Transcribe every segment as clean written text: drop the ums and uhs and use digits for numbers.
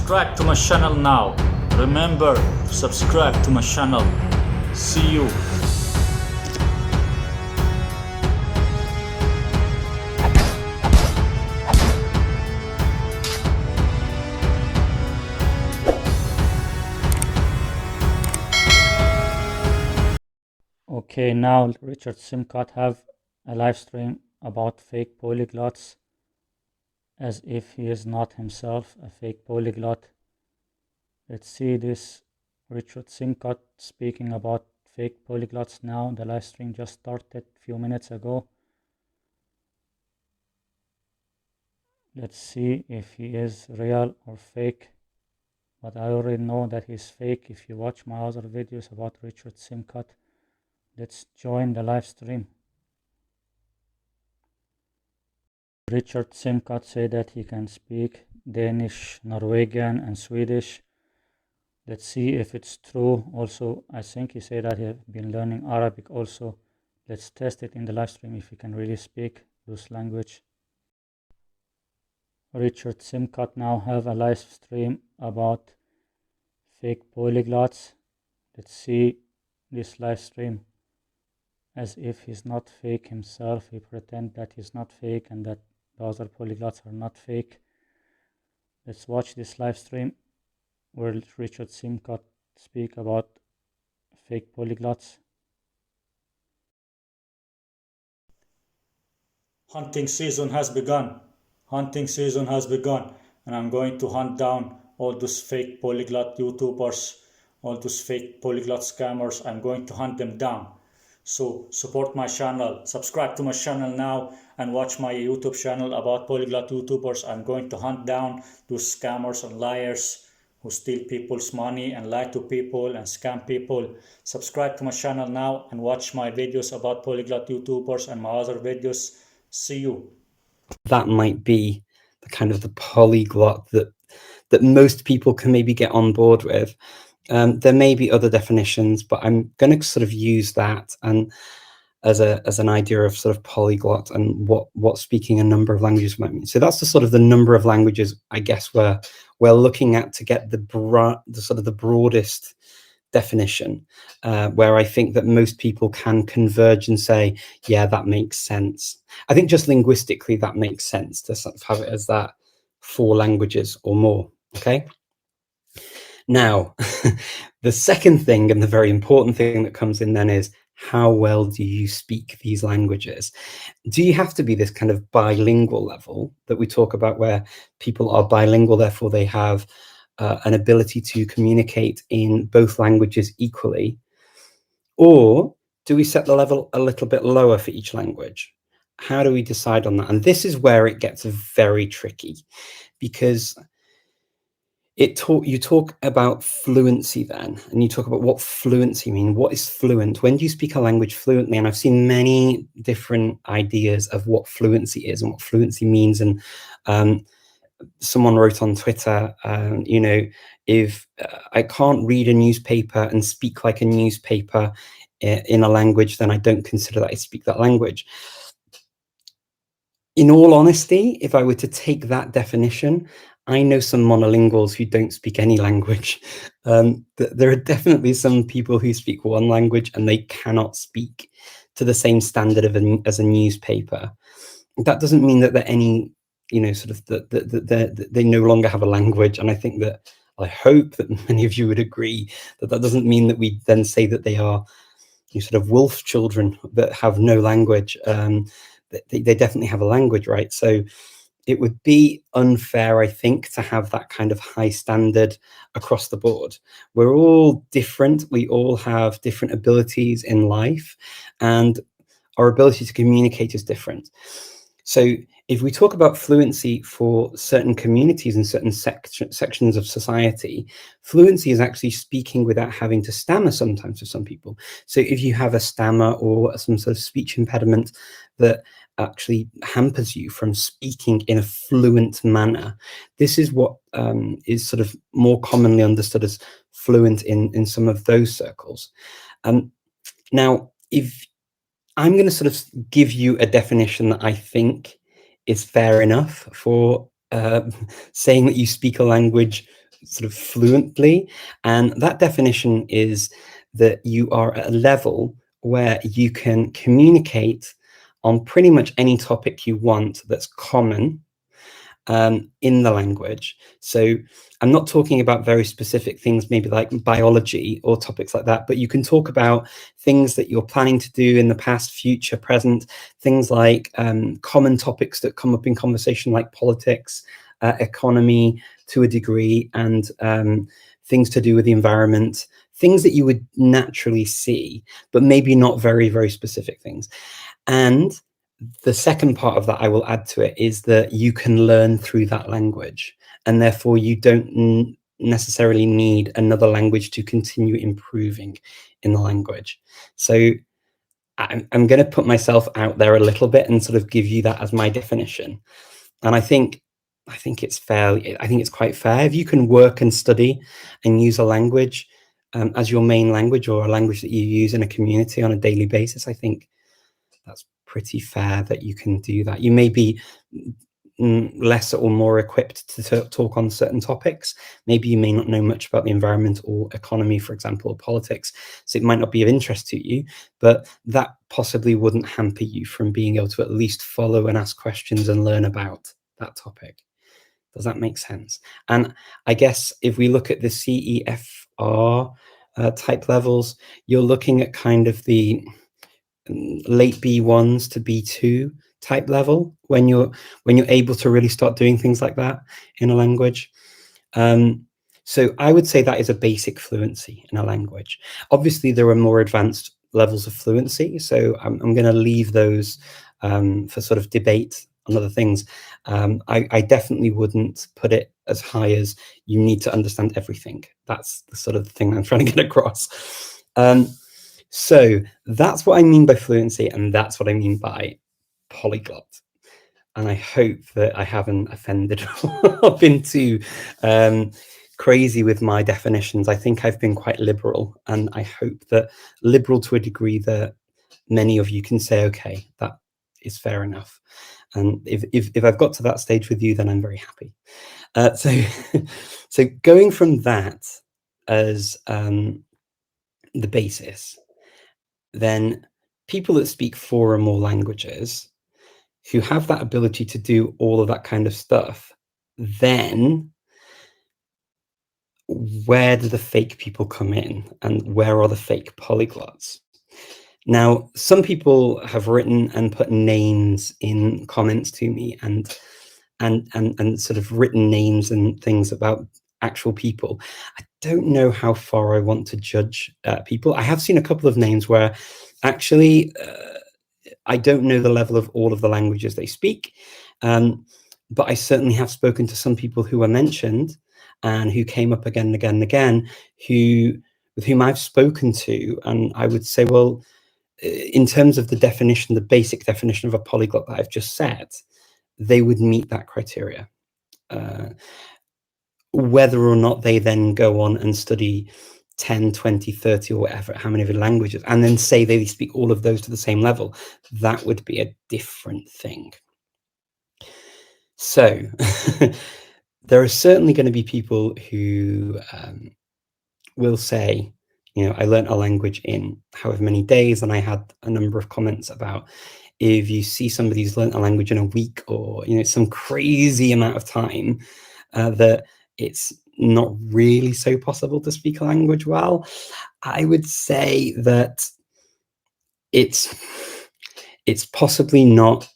Subscribe to my channel now. Remember to subscribe to my channel. See you. Okay, now Richard Simcott have a live stream about fake polyglots, as if he is not himself a fake polyglot. Let's see this Richard Simcott speaking about fake polyglots now. The live stream just started a few minutes ago. Let's see if he is real or fake. But I already know that he's fake if you watch my other videos about Richard Simcott. Let's join the live stream. Richard Simcott said that he can speak Danish, Norwegian and Swedish. Let's see if it's true. Also, I think he said that he has been learning Arabic also. Let's test it in the live stream if he can really speak those language. Richard Simcott now have a live stream about fake polyglots. Let's see this live stream. As if he's not fake himself, he pretend that he's not fake and that the other polyglots are not fake. Let's watch this live stream where Richard Simcott speak about fake polyglots. Hunting season has begun. Hunting season has begun, and I'm going to hunt down all those fake polyglot YouTubers, all those fake polyglot scammers. I'm going to hunt them down. So support my channel, subscribe to my channel now, and watch my YouTube channel about polyglot YouTubers. I'm going to hunt down those scammers and liars who steal people's money and lie to people and scam people. Subscribe to my channel now and watch my videos about polyglot YouTubers and my other videos. See you. That might be the kind of the polyglot that most people can maybe get on board with. There may be other definitions, but I'm going to sort of use that and as an idea of sort of polyglot and what speaking a number of languages might mean. So that's the sort of the number of languages I guess we're looking at to get the sort of the broadest definition, where I think that most people can converge and say, yeah, that makes sense. I think just linguistically that makes sense to sort of have it as that 4 languages or more. Okay. Now, the second thing and the very important thing that comes in then is, how well do you speak these languages? Do you have to be this kind of bilingual level that we talk about, where people are bilingual, therefore they have an ability to communicate in both languages equally? Or do we set the level a little bit lower for each language? How do we decide on that? And this is where it gets very tricky, because you talk about fluency then, and you talk about what fluency means. What is fluent? When do you speak a language fluently? And I've seen many different ideas of what fluency is and what fluency means. And someone wrote on Twitter, you know, if I can't read a newspaper and speak like a newspaper in a language, then I don't consider that I speak that language. In all honesty, if I were to take that definition, I know some monolinguals who don't speak any language. There are definitely some people who speak one language and they cannot speak to the same standard as a newspaper. That doesn't mean that they're any, you know, sort of they no longer have a language. And I think that, I hope that many of you would agree that that doesn't mean that we then say that they are, you know, sort of wolf children that have no language. They definitely have a language, right? So it would be unfair, I think, to have that kind of high standard across the board. We're all different. We all have different abilities in life, and our ability to communicate is different. So if we talk about fluency for certain communities and certain sections of society, fluency is actually speaking without having to stammer sometimes for some people. So if you have a stammer or some sort of speech impediment that actually hampers you from speaking in a fluent manner, this is what is sort of more commonly understood as fluent in some of those circles. Now, if I'm going to sort of give you a definition that I think is fair enough for saying that you speak a language sort of fluently. And that definition is that you are at a level where you can communicate on pretty much any topic you want that's common in the language. So I'm not talking about very specific things, maybe like biology or topics like that, but you can talk about things that you're planning to do in the past, future, present, things like common topics that come up in conversation, like politics, economy to a degree, and things to do with the environment, things that you would naturally see, but maybe not very, very specific things. And the second part of that I will add to it is that you can learn through that language, and therefore you don't necessarily need another language to continue improving in the language. So I'm going to put myself out there a little bit and sort of give you that as my definition. And I think it's fair. I think it's quite fair if you can work and study and use a language as your main language, or a language that you use in a community on a daily basis. I think that's pretty fair that you can do that. You may be less or more equipped to talk on certain topics. Maybe you may not know much about the environment or economy, for example, or politics, so it might not be of interest to you, but that possibly wouldn't hamper you from being able to at least follow and ask questions and learn about that topic. Does that make sense? And I guess if we look at the CEFR type levels, you're looking at kind of the late B1s to B2 type level when you're able to really start doing things like that in a language. So I would say that is a basic fluency in a language. Obviously, there are more advanced levels of fluency, so I'm going to leave those for sort of debate on other things. I definitely wouldn't put it as high as you need to understand everything. That's the sort of thing I'm trying to get across. So that's what I mean by fluency, and that's what I mean by polyglot. And I hope that I haven't offended or been too crazy with my definitions. I think I've been quite liberal, and I hope that liberal to a degree that many of you can say, okay, that is fair enough. And if I've got to that stage with you, then I'm very happy. So going from that as the basis, then people that speak 4 or more languages who have that ability to do all of that kind of stuff, then where do the fake people come in, and where are the fake polyglots? Now, some people have written and put names in comments to me, and sort of written names and things about actual people. I don't know how far I want to judge people. I have seen a couple of names where actually I don't know the level of all of the languages they speak, but I certainly have spoken to some people who were mentioned and who came up again and again and again, with whom I've spoken to, and I would say, well, in terms of the definition, the basic definition of a polyglot that I've just said, they would meet that criteria. Whether or not they then go on and study 10, 20, 30, or whatever, how many of the languages, and then say they speak all of those to the same level, that would be a different thing. So there are certainly going to be people who will say, you know, I learned a language in however many days, and I had a number of comments about if you see somebody who's learned a language in a week, or, you know, some crazy amount of time, that it's not really so possible to speak a language well. I would say that it's possibly not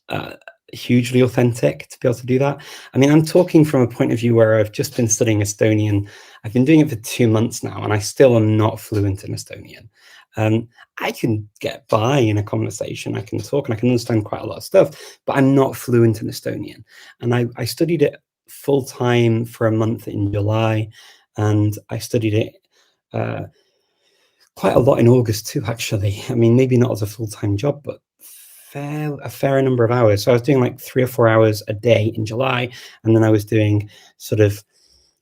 hugely authentic to be able to do that. I mean, I'm talking from a point of view where I've just been studying Estonian. I've been doing it for 2 months now, and I still am not fluent in Estonian. I can get by in a conversation, I can talk, and I can understand quite a lot of stuff, but I'm not fluent in Estonian. And I studied it full time for a month in July, and I studied it quite a lot in August too, actually. I mean, maybe not as a full-time job, but a fair number of hours. So I was doing like 3 or 4 hours a day in July, and then I was doing sort of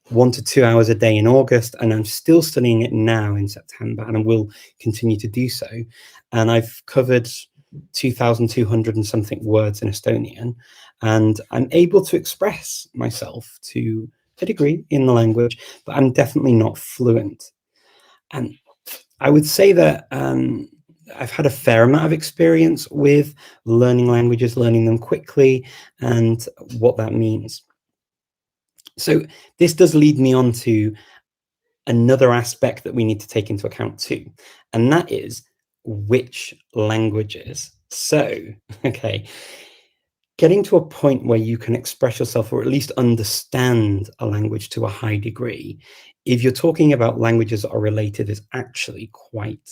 1 to 2 hours a day in August, and I'm still studying it now in September, and I will continue to do so. And I've covered 2,200 and something words in Estonian, and I'm able to express myself to a degree in the language, but I'm definitely not fluent. And I would say that I've had a fair amount of experience with learning languages, learning them quickly, and what that means. So this does lead me on to another aspect that we need to take into account too, and that is which languages. So, okay, getting to a point where you can express yourself or at least understand a language to a high degree, if you're talking about languages that are related, is actually quite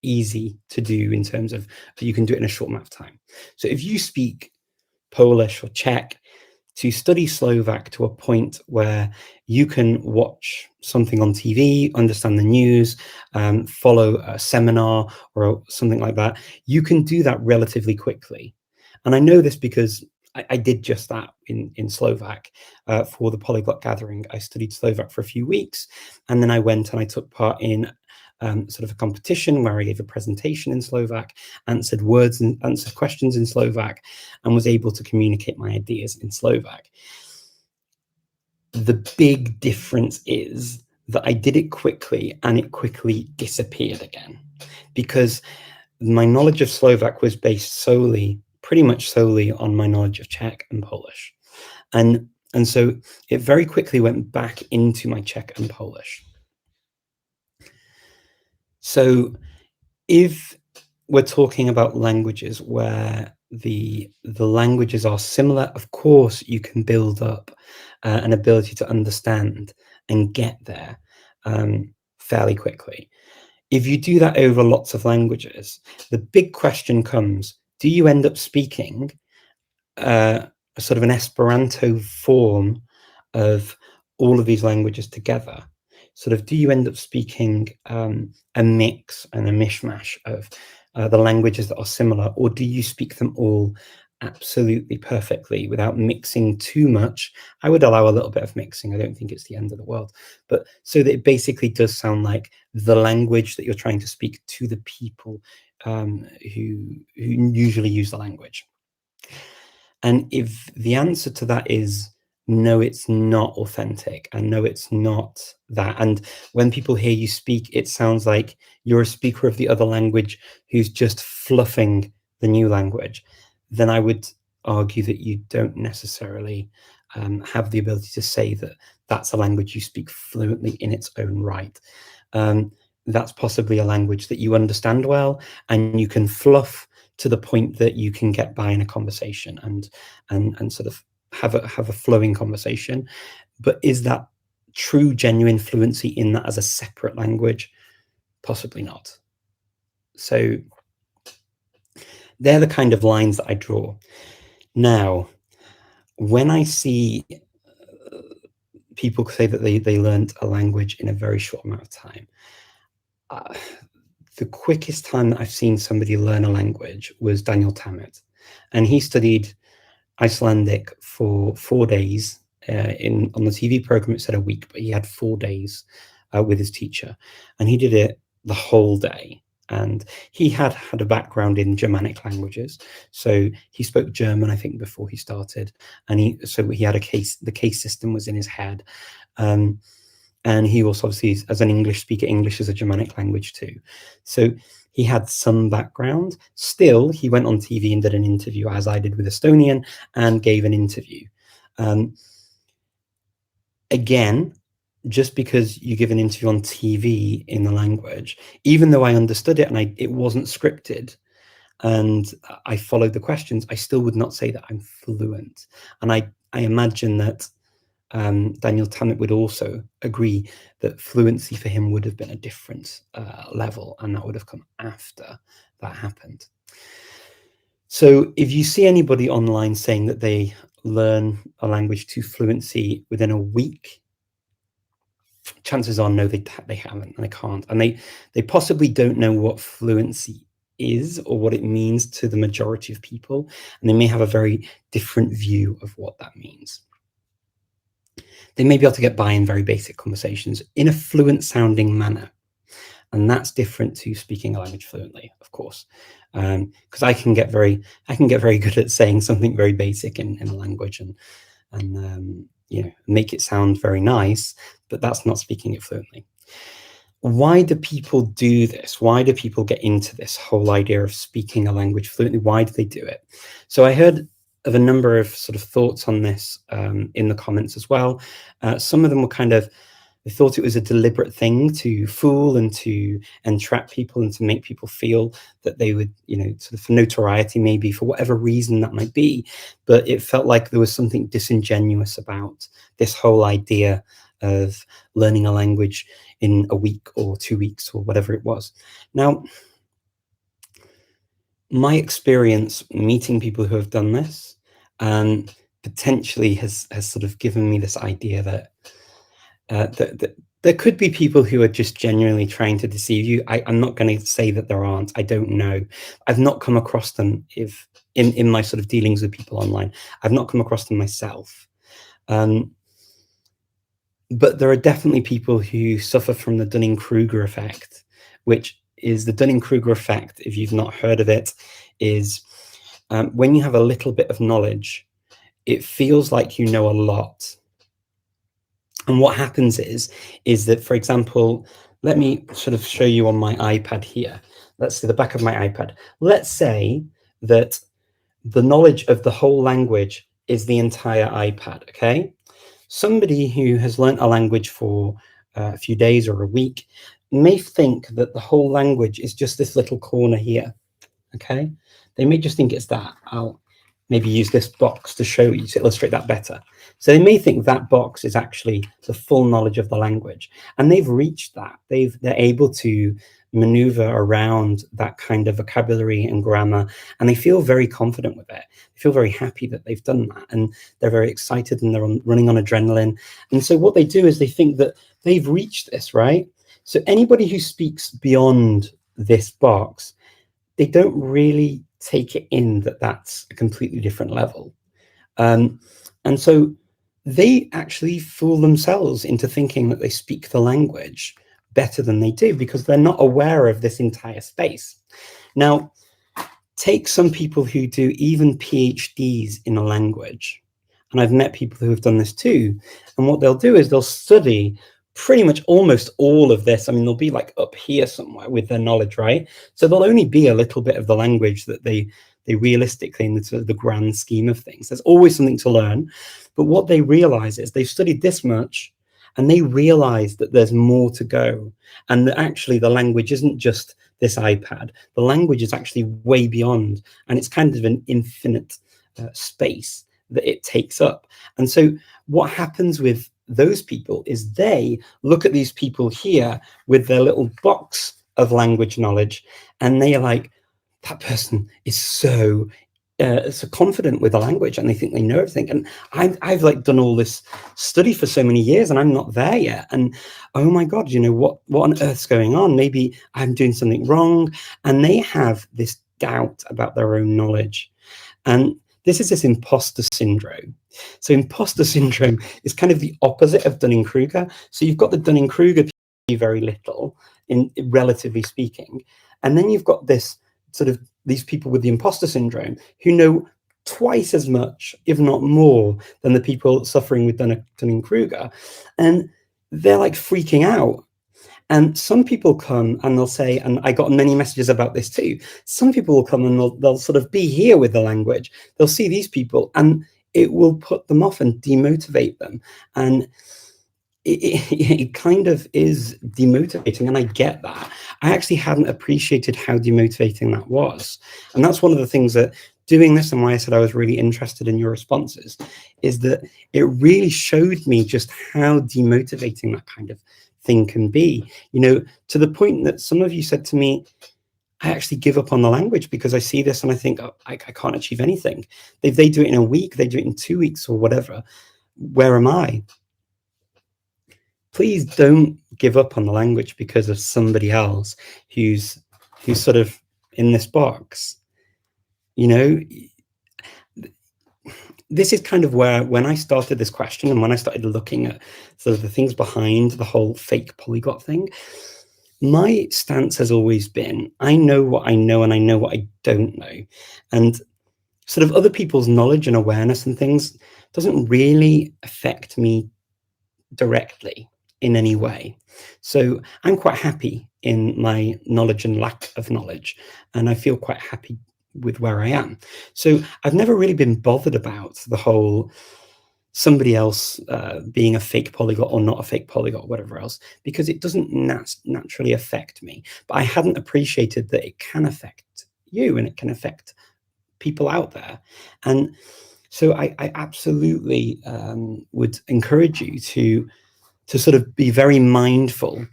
easy to do in terms of you can do it in a short amount of time. So if you speak Polish or Czech, to study Slovak to a point where you can watch something on TV, understand the news, follow a seminar or something like that, you can do that relatively quickly. And I know this because I did just that in Slovak for the Polyglot gathering. I studied Slovak for a few weeks, and then I went and I took part in sort of a competition where I gave a presentation in Slovak, answered questions in Slovak, and was able to communicate my ideas in Slovak. The big difference is that I did it quickly and it quickly disappeared again, because my knowledge of Slovak was based pretty much solely on my knowledge of Czech and Polish. And so it very quickly went back into my Czech and Polish. So if we're talking about languages where the languages are similar, of course, you can build up an ability to understand and get there fairly quickly. If you do that over lots of languages, the big question comes, do you end up speaking a sort of an Esperanto form of all of these languages together? Sort of, do you end up speaking a mix and a mishmash of the languages that are similar, or do you speak them all absolutely perfectly without mixing too much? I would allow a little bit of mixing. I don't think it's the end of the world, but so that it basically does sound like the language that you're trying to speak to the people who usually use the language. And if the answer to that is no, it's not authentic, and no, it's not that, and when people hear you speak, it sounds like you're a speaker of the other language who's just fluffing the new language, then I would argue that you don't necessarily have the ability to say that that's a language you speak fluently in its own right. That's possibly a language that you understand well, and you can fluff to the point that you can get by in a conversation and sort of have a flowing conversation. But is that true, genuine fluency in that as a separate language? Possibly not. So they're the kind of lines that I draw. Now, when I see people say that they learned a language in a very short amount of time, the quickest time that I've seen somebody learn a language was Daniel Tammet, and he studied Icelandic for 4 days. On the TV program it said a week, but he had 4 days with his teacher, and he did it the whole day. And he had a background in Germanic languages, so he spoke German, I think, before he started, and he had the case system was in his head. And he also, obviously, as an English speaker, English is a Germanic language too. So he had some background. Still, he went on TV and did an interview, as I did with Estonian, and gave an interview. Again, just because you give an interview on TV in the language, even though I understood it and it wasn't scripted, and I followed the questions, I still would not say that I'm fluent. And I imagine that Daniel Tammet would also agree that fluency for him would have been a different level, and that would have come after that happened. So if you see anybody online saying that they learn a language to fluency within a week, chances are no, they haven't, and they can't, and they possibly don't know what fluency is or what it means to the majority of people, and they may have a very different view of what that means. They may be able to get by in very basic conversations in a fluent sounding manner. And that's different to speaking a language fluently, of course, because I can get very good at saying something very basic in a language, and make it sound very nice, but that's not speaking it fluently. Why do people do this? Why do people get into this whole idea of speaking a language fluently? Why do they do it? So I heard of a number of sort of thoughts on this in the comments as well. Some of them were kind of, they thought it was a deliberate thing to fool and to entrap people and to make people feel that they would, sort of for notoriety, maybe for whatever reason that might be. But it felt like there was something disingenuous about this whole idea of learning a language in a week or 2 weeks or whatever it was. Now, my experience meeting people who have done this potentially has sort of given me this idea that there could be people who are just genuinely trying to deceive you. I'm not going to say that there aren't. I don't know. I've not come across them in my sort of dealings with people online. I've not come across them myself. But there are definitely people who suffer from the Dunning-Kruger effect, which is the Dunning-Kruger effect, if you've not heard of it, is when you have a little bit of knowledge, it feels like you know a lot. And what happens is that, for example, let me sort of show you on my iPad here. Let's see the back of my iPad. Let's say that the knowledge of the whole language is the entire iPad, okay? Somebody who has learnt a language for a few days or a week may think that the whole language is just this little corner here, okay? They may just think it's that. I'll maybe use this box to show you, to illustrate that better. So they may think that box is actually the full knowledge of the language, and they've reached that. They're able to maneuver around that kind of vocabulary and grammar, and they feel very confident with it. They feel very happy that they've done that, and they're very excited, and they're running on adrenaline. And so what they do is they think that they've reached this, right? So anybody who speaks beyond this box, they don't really take it in that that's a completely different level. And so they actually fool themselves into thinking that they speak the language better than they do, because they're not aware of this entire space. Now, take some people who do even PhDs in a language, and I've met people who have done this too, and what they'll do is they'll study pretty much almost all of this. I mean, they'll be like up here somewhere with their knowledge, right? So there'll only be a little bit of the language that they realistically, in the sort of the grand scheme of things, there's always something to learn. But what they realize is they've studied this much, and they realize that there's more to go, and that actually the language isn't just this iPad. The language is actually way beyond, and it's kind of an infinite space that it takes up. And so what happens with those people is they look at these people here with their little box of language knowledge, and they are like, that person is so confident with the language, and they think they know everything. And I've like done all this study for so many years, and I'm not there yet. And oh my God, what on earth's going on? Maybe I'm doing something wrong. And they have this doubt about their own knowledge. And this is this imposter syndrome. So imposter syndrome is kind of the opposite of Dunning-Kruger. So you've got the Dunning-Kruger very little, in relatively speaking, and then you've got this sort of these people with the imposter syndrome who know twice as much, if not more, than the people suffering with Dunning-Kruger, and they're like freaking out. And some people come and they'll say, and I got many messages about this too, some people will come and they'll sort of be here with the language. They'll see these people and it will put them off and demotivate them. And it kind of is demotivating, and I get that. I actually hadn't appreciated how demotivating that was. And that's one of the things that doing this, and why I said I was really interested in your responses, is that it really showed me just how demotivating that kind of thing can be, to the point that some of you said to me, I actually give up on the language because I see this and I think, oh, I can't achieve anything. If they do it in a week, they do it in 2 weeks or whatever. Where am I? Please don't give up on the language because of somebody else who's sort of in this box. This is kind of where, when I started this question and when I started looking at sort of the things behind the whole fake polyglot thing, my stance has always been, I know what I know and I know what I don't know. And sort of other people's knowledge and awareness and things doesn't really affect me directly in any way. So I'm quite happy in my knowledge and lack of knowledge, and I feel quite happy with where I am. So I've never really been bothered about the whole somebody else being a fake polyglot or not a fake polyglot, whatever else, because it doesn't naturally affect me. But I hadn't appreciated that it can affect you and it can affect people out there. And so I absolutely would encourage you to sort of be very mindful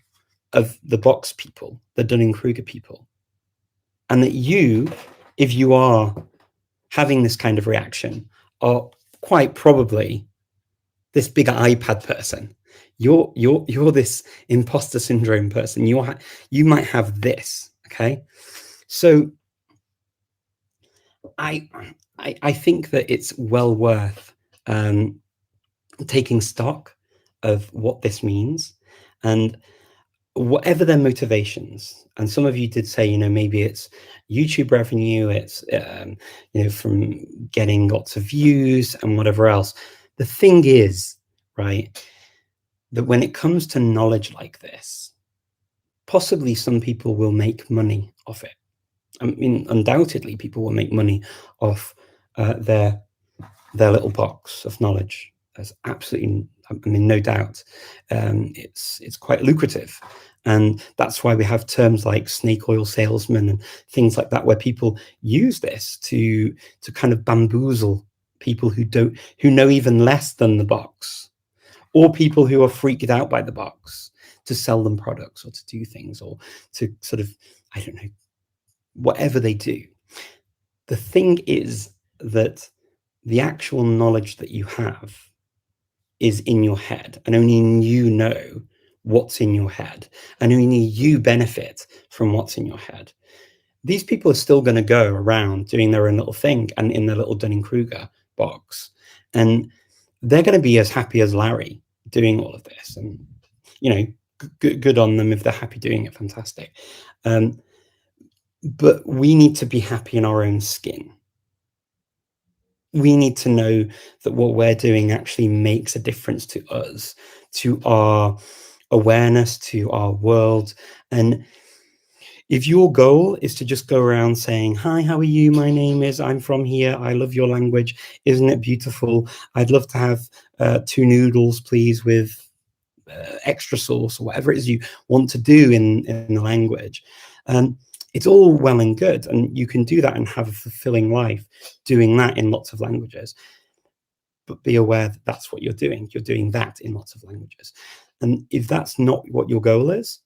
of the box people, the Dunning-Kruger people, and that you, if you are having this kind of reaction, are quite probably this bigger iPad person. You're this imposter syndrome person. You might have this. Okay, so I think that it's well worth taking stock of what this means, and whatever their motivations. And some of you did say, you know, maybe it's YouTube revenue, it's you know, from getting lots of views and whatever else. The thing is, right, that when it comes to knowledge like this, possibly some people will make money off it. I mean, undoubtedly, people will make money off their little box of knowledge. There's absolutely, I mean, no doubt. It's quite lucrative, and that's why we have terms like snake oil salesman and things like that, where people use this to kind of bamboozle people who know even less than the box, or people who are freaked out by the box, to sell them products or to do things or to sort of, I don't know, whatever they do. The thing is that the actual knowledge that you have is in your head, and only you know what's in your head, and only you benefit from what's in your head. These people are still going to go around doing their own little thing and in their little Dunning-Kruger box, and they're going to be as happy as Larry doing all of this. And, you know, good on them. If they're happy doing it, fantastic. But we need to be happy in our own skin. We need to know that what we're doing actually makes a difference to us, to our awareness, to our world. And if your goal is to just go around saying, hi, how are you? My name is, I'm from here. I love your language. Isn't it beautiful? I'd love to have 2 noodles, please, with extra sauce, or whatever it is you want to do in the language. It's all well and good, and you can do that and have a fulfilling life doing that in lots of languages. But be aware that that's what you're doing. You're doing that in lots of languages. And if that's not what your goal is,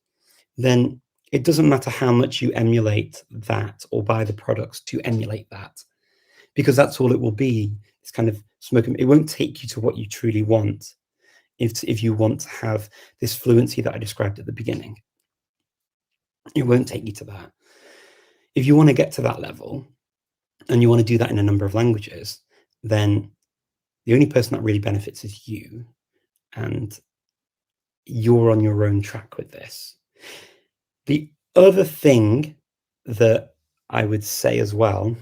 then it doesn't matter how much you emulate that or buy the products to emulate that, because that's all it will be. It's kind of smoke. It won't take you to what you truly want if you want to have this fluency that I described at the beginning. It won't take you to that. If you want to get to that level and you want to do that in a number of languages, then the only person that really benefits is you, and you're on your own track with this. The other thing that I would say as well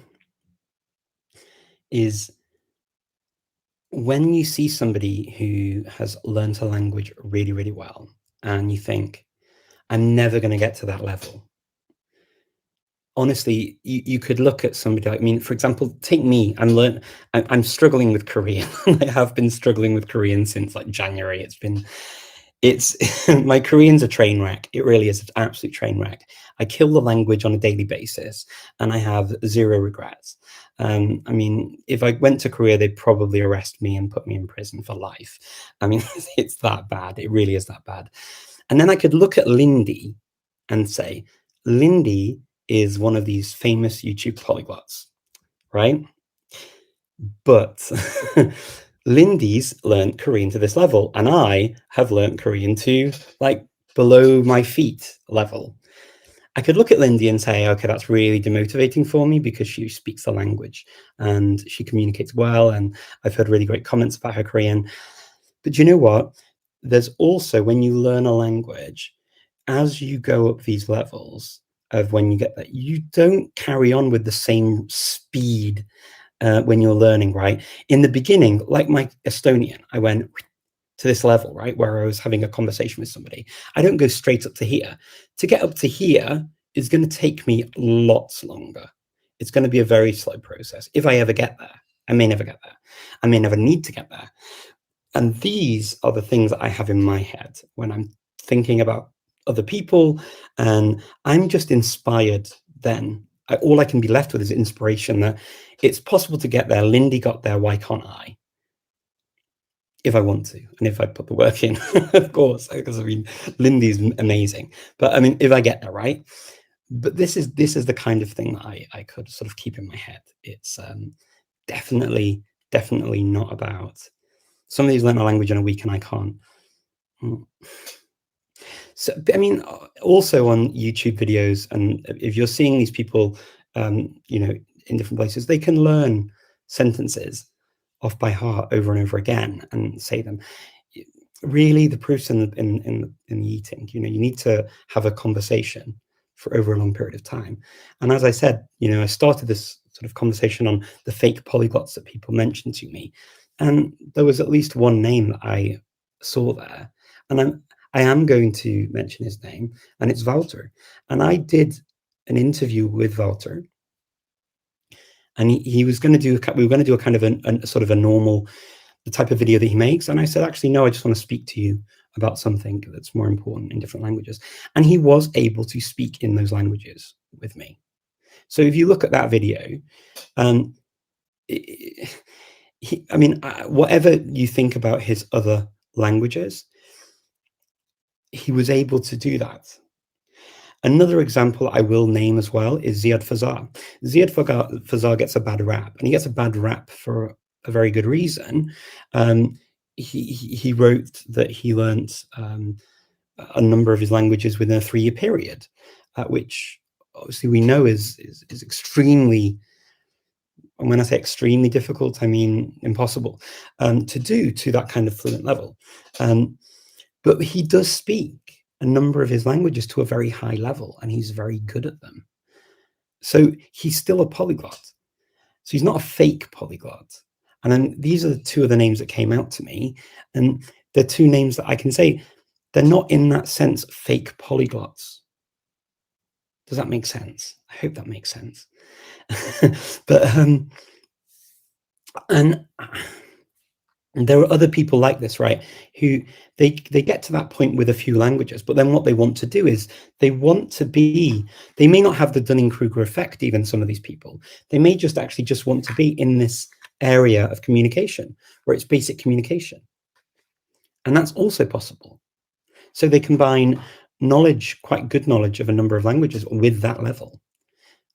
is, when you see somebody who has learned a language really, really well, and you think, I'm never going to get to that level. Honestly, you could look at somebody like, I mean, for example, take me. I'm struggling with Korean. I have been struggling with Korean since like January. It's my Korean's a train wreck. It really is an absolute train wreck. I kill the language on a daily basis, and I have zero regrets. I mean, if I went to Korea, they'd probably arrest me and put me in prison for life. I mean, it's that bad. It really is that bad. And then I could look at Lindy and say, Lindy is one of these famous YouTube polyglots, right? But Lindy's learned Korean to this level, and I have learned Korean to like below my feet level. I could look at Lindy and say, okay, that's really demotivating for me because she speaks the language and she communicates well, and I've heard really great comments about her Korean. But you know what? There's also, when you learn a language, as you go up these levels of when you get that, you don't carry on with the same speed when you're learning, right? In the beginning, like my Estonian, I went to this level, right, where I was having a conversation with somebody. I don't go straight up to here. To get up to here is going to take me lots longer. It's going to be a very slow process. If I ever get there, I may never get there. I may never need to get there. And these are the things that I have in my head when I'm thinking about other people, and I'm just inspired then. All I can be left with is inspiration that it's possible to get there. Lindy got there. Why can't I? If I want to, and if I put the work in, of course, because I mean, Lindy's amazing. But I mean, if I get there, right? But this is the kind of thing that I could sort of keep in my head. It's definitely not about somebody's learned a language in a week and I can't. So, I mean, also on YouTube videos, and if you're seeing these people, you know, in different places, they can learn sentences off by heart over and over again and say them. Really, the proof's in the eating. You know, you need to have a conversation for over a long period of time. And as I said, you know, I started this sort of conversation on the fake polyglots that people mentioned to me, and there was at least one name that I saw there, and I am going to mention his name, and it's Walter. And I did an interview with Walter, and he was going to do, we were going to do a kind of a sort of a normal, the type of video that he makes. And I said, actually, no, I just want to speak to you about something that's more important in different languages. And he was able to speak in those languages with me. So if you look at that video, I mean, whatever you think about his other languages, he was able to do that. Another example I will name as well is Ziad Fazar. Ziad Fazar gets a bad rap, and he gets a bad rap for a very good reason. He wrote that he learned a number of his languages within a 3-year period, which obviously we know is extremely, and when I say extremely difficult, I mean impossible to do to that kind of fluent level. But he does speak a number of his languages to a very high level, and he's very good at them. So he's still a polyglot. So he's not a fake polyglot. And then these are the two of the names that came out to me. And they're two names that I can say, they're not in that sense fake polyglots. Does that make sense? I hope that makes sense. But, and there are other people like this, right, who they get to that point with a few languages, but then what they want to do is they want to be, they may not have the Dunning-Kruger effect, even some of these people. They may just actually just want to be in this area of communication where it's basic communication. And that's also possible. So they combine knowledge, quite good knowledge of a number of languages with that level.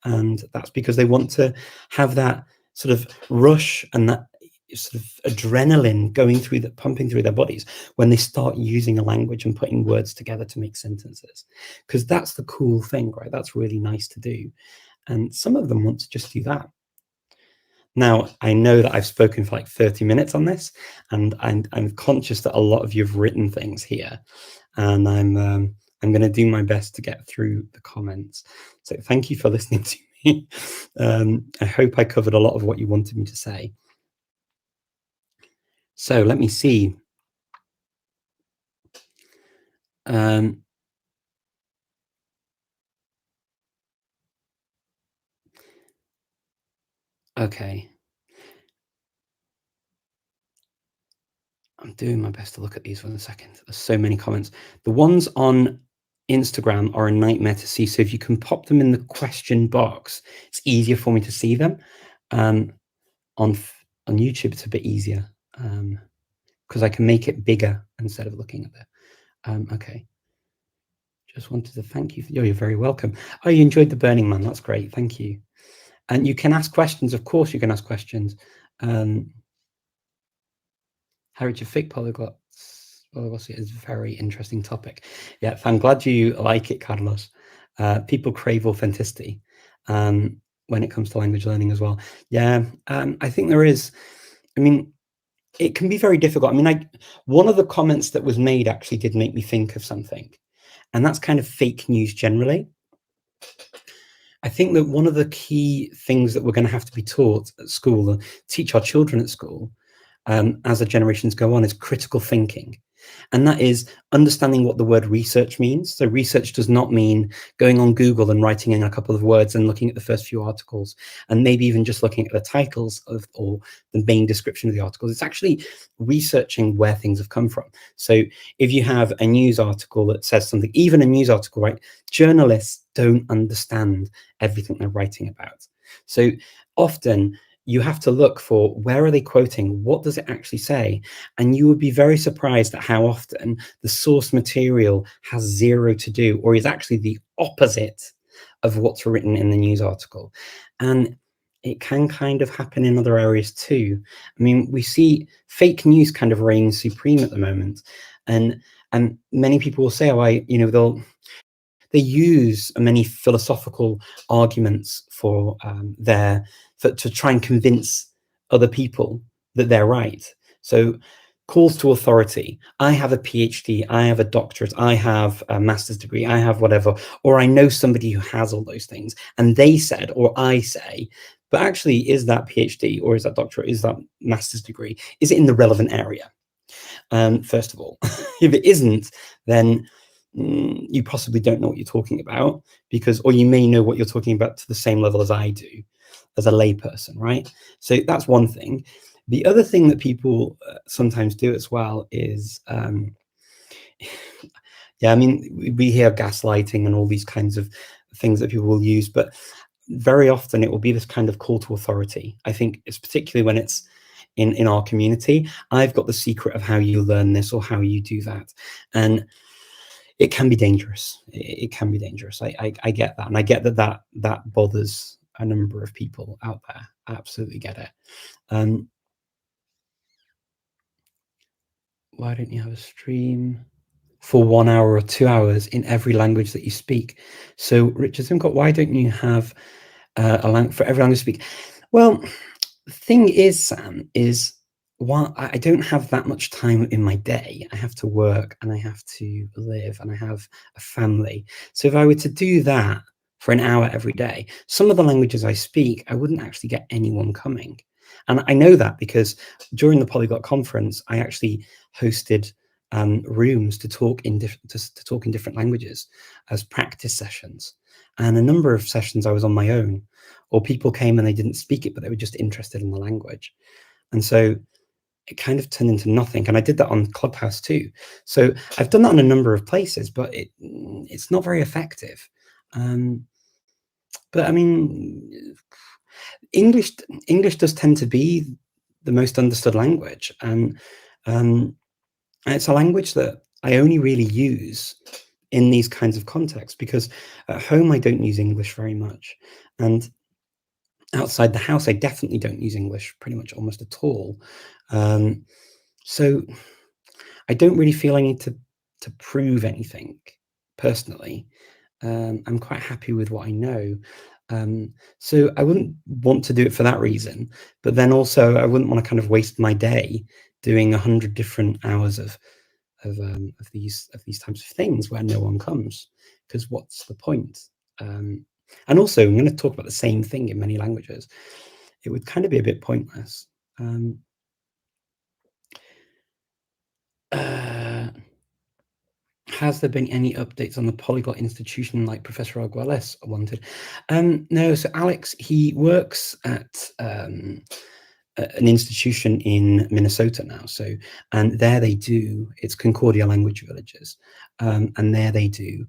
And that's because they want to have that sort of rush and that sort of adrenaline going through the pumping through their bodies when they start using a language and putting words together to make sentences, because that's the cool thing, right? That's really nice to do. And some of them want to just do that. Now, I know that I've spoken for like 30 minutes on this, and I'm conscious that a lot of you have written things here, and I'm going to do my best to get through the comments. So thank you for listening to me. I hope I covered a lot of what you wanted me to say. So let me see. Okay. I'm doing my best to look at these for a second. There's so many comments. The ones on Instagram are a nightmare to see. So if you can pop them in the question box, it's easier for me to see them. On YouTube, it's a bit easier because I can make it bigger instead of looking at the. Okay. Just wanted to thank you. You're very welcome. Oh, you enjoyed the Burning Man. That's great. Thank you. And you can ask questions. Of course, you can ask questions. Heritage of fake polyglots. Polyglossy is a very interesting topic. Yeah, I'm glad you like it, Carlos. People crave authenticity when it comes to language learning as well. Yeah, I think there is. I mean, it can be very difficult. I mean, one of the comments that was made actually did make me think of something, and that's kind of fake news generally. I think that one of the key things that we're going to have to be taught at school, teach our children at school, as the generations go on, is critical thinking. And that is understanding what the word research means. So research does not mean going on Google and writing in a couple of words and looking at the first few articles, and maybe even just looking at the titles of, or the main description of the articles. It's actually researching where things have come from. So if you have a news article that says something, even a news article, right? Journalists don't understand everything they're writing about. So often you have to look for, where are they quoting? What does it actually say? And you would be very surprised at how often the source material has zero to do, or is actually the opposite of what's written in the news article. And it can kind of happen in other areas too. I mean, we see fake news kind of reign supreme at the moment. And many people will say, they use many philosophical arguments for to try and convince other people that they're right. So calls to authority. I have a PhD, I have a doctorate, I have a master's degree, I have whatever, or I know somebody who has all those things, and they said, or I say. But actually, is that PhD, or is that doctorate, is that master's degree, is it in the relevant area? First of all, if it isn't, then you possibly don't know what you're talking about, or you may know what you're talking about to the same level as I do as a layperson, right? So that's one thing. The other thing that people sometimes do as well is, yeah, I mean, we hear gaslighting and all these kinds of things that people will use, but very often it will be this kind of call to authority. I think it's particularly when it's in our community. I've got the secret of how you learn this or how you do that. And it can be dangerous. It can be dangerous. I get that. And I get that bothers a number of people out there. I absolutely get it. Why don't you have a stream for 1 hour or 2 hours in every language that you speak? So Richard Simcott, why don't you have for every language you speak? Well, the thing is, Sam, is while I don't have that much time in my day, I have to work and I have to live and I have a family. So if I were to do that for an hour every day, some of the languages I speak, I wouldn't actually get anyone coming. And I know that because during the Polyglot conference, I actually hosted rooms to talk in different languages as practice sessions. And a number of sessions I was on my own, or people came and they didn't speak it, but they were just interested in the language. And so it kind of turned into nothing. And I did that on Clubhouse too. So I've done that in a number of places, but it's not very effective. But I mean, English does tend to be the most understood language. And it's a language that I only really use in these kinds of contexts, because at home I don't use English very much. And outside the house, I definitely don't use English pretty much almost at all. So I don't really feel I need to prove anything personally. I'm quite happy with what I know. So I wouldn't want to do it for that reason, but then also I wouldn't want to kind of waste my day doing 100 different hours of these types of things where no one comes, because what's the point? And also, I'm going to talk about the same thing in many languages. It would kind of be a bit pointless. Has there been any updates on the Polyglot Institution like Professor Arguelles wanted? No, so Alex, he works at an institution in Minnesota now. So, and there they do, it's Concordia Language Villages. And there they do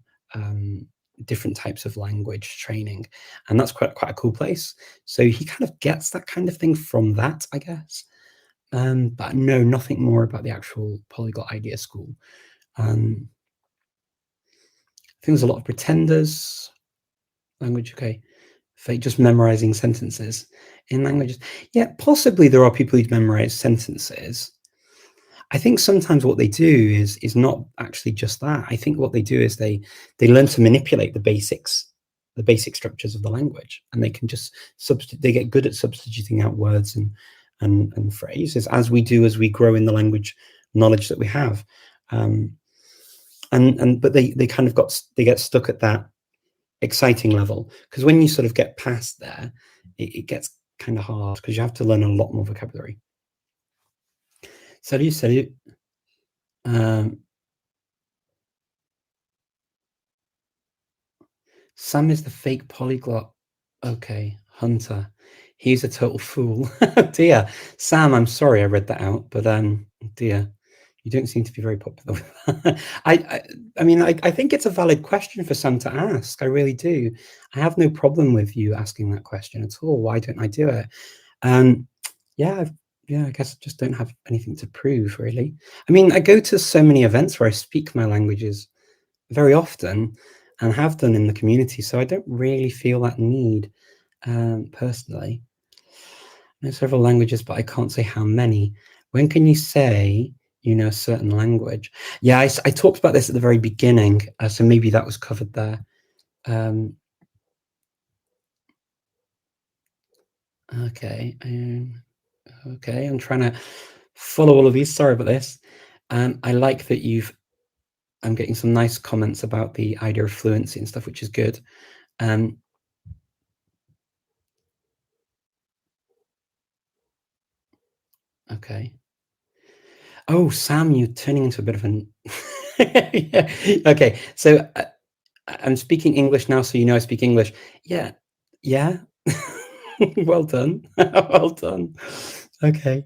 different types of language training. And that's quite a cool place. So he kind of gets that kind of thing from that, I guess. But no, nothing more about the actual Polyglot Idea School. I think there's a lot of pretenders. Language, okay. Fake, just memorizing sentences in languages. Yeah, possibly there are people who memorize sentences. I think sometimes what they do is not actually just that. I think what they do is they learn to manipulate the basic structures of the language, and they can just they get good at substituting out words and phrases, as we do as we grow in the language knowledge that we have. But they kind of get stuck at that exciting level, because when you sort of get past there, it gets kind of hard because you have to learn a lot more vocabulary. Salut, salut. Sam is the fake polyglot. Okay, Hunter. He's a total fool. Dear Sam, I'm sorry I read that out, but dear, you don't seem to be very popular with that. I mean, I think it's a valid question for Sam to ask. I really do. I have no problem with you asking that question at all. Why don't I do it? Yeah, yeah, I guess I just don't have anything to prove, really. I mean, I go to so many events where I speak my languages very often and have done in the community, so I don't really feel that need personally. I know several languages, but I can't say how many. When can you say you know a certain language? Yeah, I talked about this at the very beginning, so maybe that was covered there. Okay, okay, I'm trying to follow all of these. Sorry about this. I like that I'm getting some nice comments about the idea of fluency and stuff, which is good. Okay. Oh, Sam, you're turning into a bit of an. Yeah. Okay, so I'm speaking English now, so you know I speak English. Yeah, yeah. Well done, well done. Okay,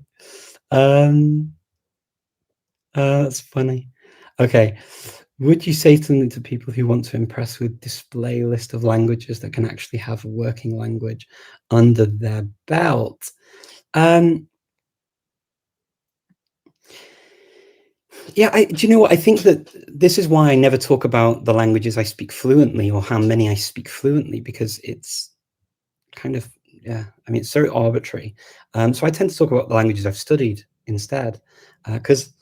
that's funny. Okay, would you say something to people who want to impress with display a list of languages that can actually have a working language under their belt? Yeah, do you know what? I think that this is why I never talk about the languages I speak fluently or how many I speak fluently, because it's kind of, yeah, I mean, it's so arbitrary. So I tend to talk about the languages I've studied instead, because,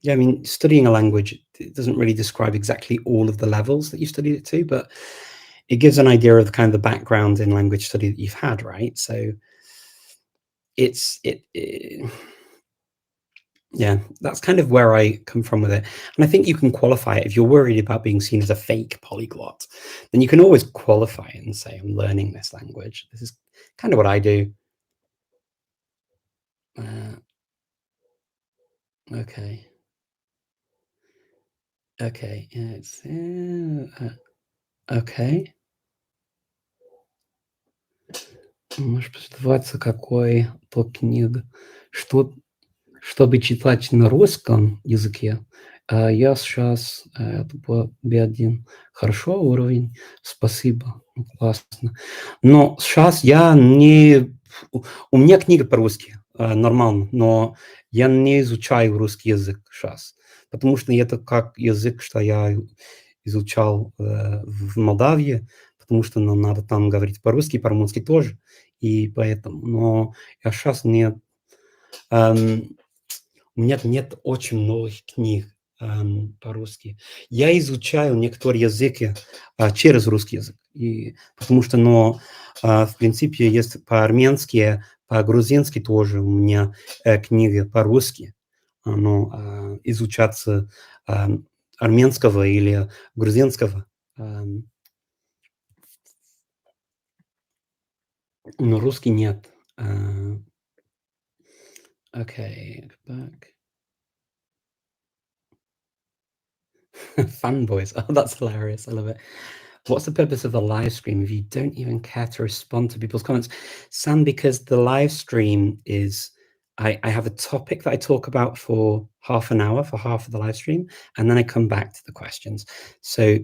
yeah, I mean, studying a language, it doesn't really describe exactly all of the levels that you studied it to, but it gives an idea of the kind of the background in language study that you've had, right? So it yeah, that's kind of where I come from with it. And I think you can qualify it if you're worried about being seen as a fake polyglot, then you can always qualify it and say, I'm learning this language. This is kind of what I do. Okay. Okay. Yeah, it's okay. Можешь позаботиться, какой то книг, что чтобы читать на русском языке, я сейчас это по B1. Хорошо уровень? Спасибо. Классно. Но сейчас я не... У меня книга по-русски, нормально, но я не изучаю русский язык сейчас, потому что это как язык, что я изучал в Молдавии, потому что нам надо там говорить по-русски, по-румынски тоже, и поэтому. Но я сейчас не... У меня нет очень многих книг по-русски. Я изучаю некоторые языки через русский язык, и, потому что, в принципе, есть по-армянски, по-грузински тоже у меня книги по-русски, но изучаться армянского или грузинского, но русский нет. Okay, back. Fanboys. Oh, that's hilarious. I love it. What's the purpose of the live stream if you don't even care to respond to people's comments? Sam, because the live stream is, I have a topic that I talk about for half an hour, for half of the live stream, and then I come back to the questions. So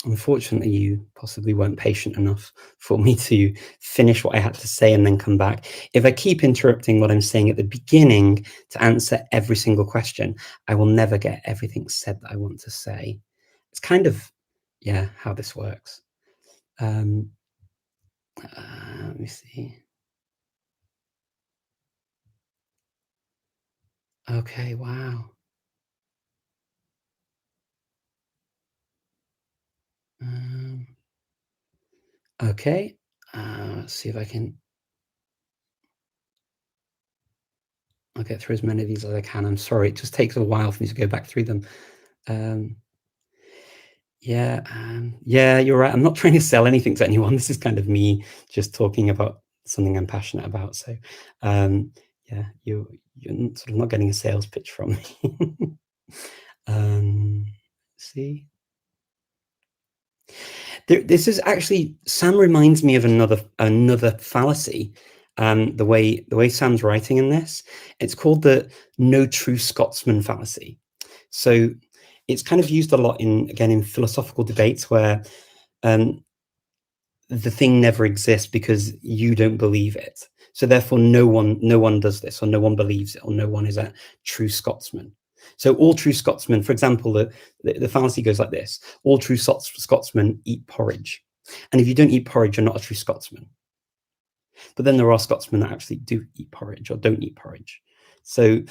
unfortunately, you possibly weren't patient enough for me to finish what I had to say and then come back. If I keep interrupting what I'm saying at the beginning to answer every single question, I will never get everything said that I want to say. It's kind of, yeah, how this works. Let me see. Okay, wow. Okay, let's see if I can. I'll get through as many of these as I can. I'm sorry, it just takes a while for me to go back through them. Yeah, yeah, you're right. I'm not trying to sell anything to anyone. This is kind of me just talking about something I'm passionate about. So, yeah, you're sort of not getting a sales pitch from me. See, this is actually Sam reminds me of another fallacy. The way Sam's writing in this, it's called the "no true Scotsman" fallacy. So it's kind of used a lot in philosophical debates where um, the thing never exists because you don't believe it. So therefore, no one does this, or no one believes it, or no one is a true Scotsman. So all true Scotsmen, for example, the fallacy goes like this: all true Scotsmen eat porridge, and if you don't eat porridge, you're not a true Scotsman. But then there are Scotsmen that actually do eat porridge or don't eat porridge. So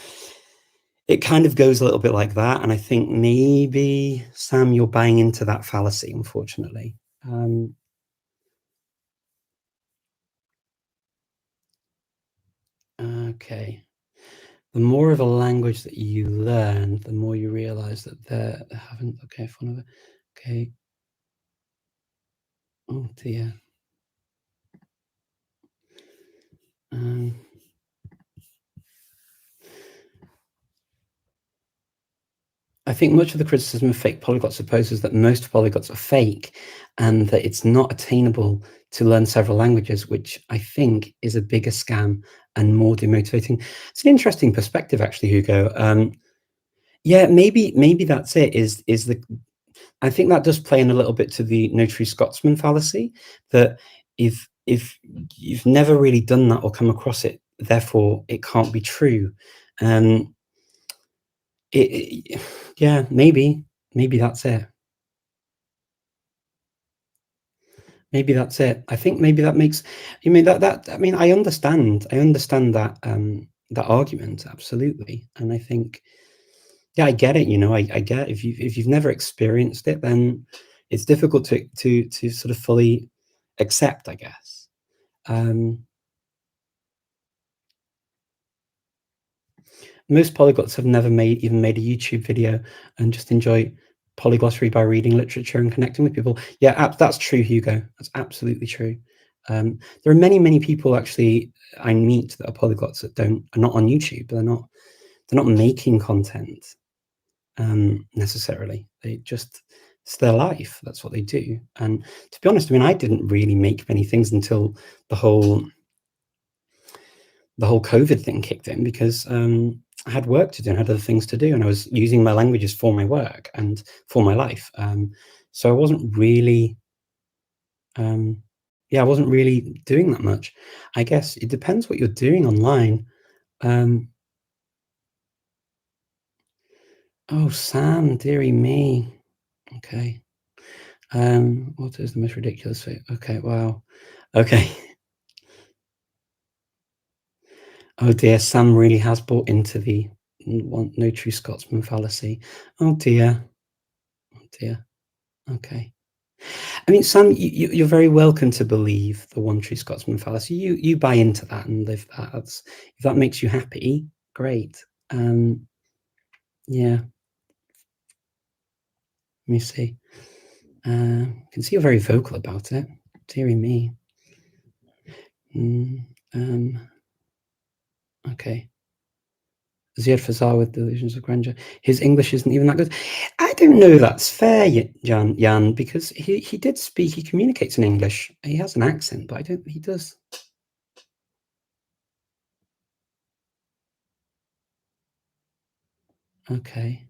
it kind of goes a little bit like that. And I think maybe, Sam, you're buying into that fallacy, unfortunately. Okay. The more of a language that you learn, the more you realize that there haven't. Okay, fun of it. Okay. Oh dear. I think much of the criticism of fake polyglots supposes that most polyglots are fake and that it's not attainable to learn several languages, which I think is a bigger scam and more demotivating. It's an interesting perspective, actually, Hugo. Yeah, maybe that's it. I think that does play in a little bit to the no true Scotsman fallacy, that if you've never really done that or come across it, therefore it can't be true. Yeah, maybe that's it. Maybe that's it. I think maybe that makes. You mean that? I mean, I understand that that argument absolutely, and I think, yeah, I get it. I get if you've never experienced it, then it's difficult to sort of fully accept, I guess. Most polyglots have never even made a YouTube video and just enjoy polyglottery by reading literature and connecting with people. Yeah, that's true, Hugo. That's absolutely true. There are many people actually I meet that are polyglots that are not on YouTube. They're not making content necessarily. It's their life. That's what they do. And to be honest, I mean, I didn't really make many things until the whole COVID thing kicked in, because I had work to do and had other things to do, and I was using my languages for my work and for my life. So I wasn't really, I wasn't really doing that much. I guess it depends what you're doing online. Oh, Sam, dearie me. Okay. What is the most ridiculous thing? Okay, wow. Okay. Oh dear, Sam really has bought into the no true Scotsman fallacy. Oh dear. Oh dear. Okay. I mean, Sam, you're very welcome to believe the one true Scotsman fallacy. You buy into that and live that. If that makes you happy, great. Yeah. Let me see. I can see you're very vocal about it. Dearie me. Okay. Ziad Fazar with Delusions of Grandeur. His English isn't even that good. I don't know that's fair, Jan, because he did speak, he communicates in English. He has an accent, but I don't, he does. Okay.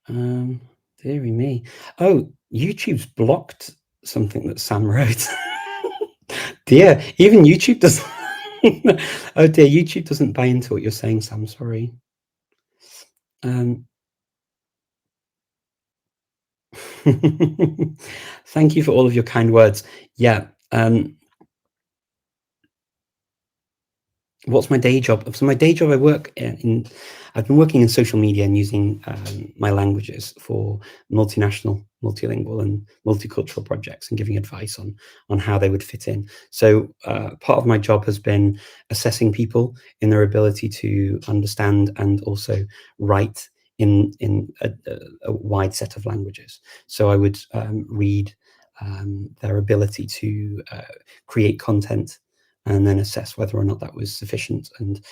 Dearie me. Oh, YouTube's blocked something that Sam wrote. Dear, even YouTube doesn't. Oh dear, YouTube doesn't buy into what you're saying, Sam. Sorry. Thank you for all of your kind words. Yeah. What's my day job? So my day job, I've been working in social media and using my languages for multinational, multilingual and multicultural projects, and giving advice on how they would fit in. So part of my job has been assessing people in their ability to understand and also write in a wide set of languages. So I would read their ability to create content and then assess whether or not that was sufficient and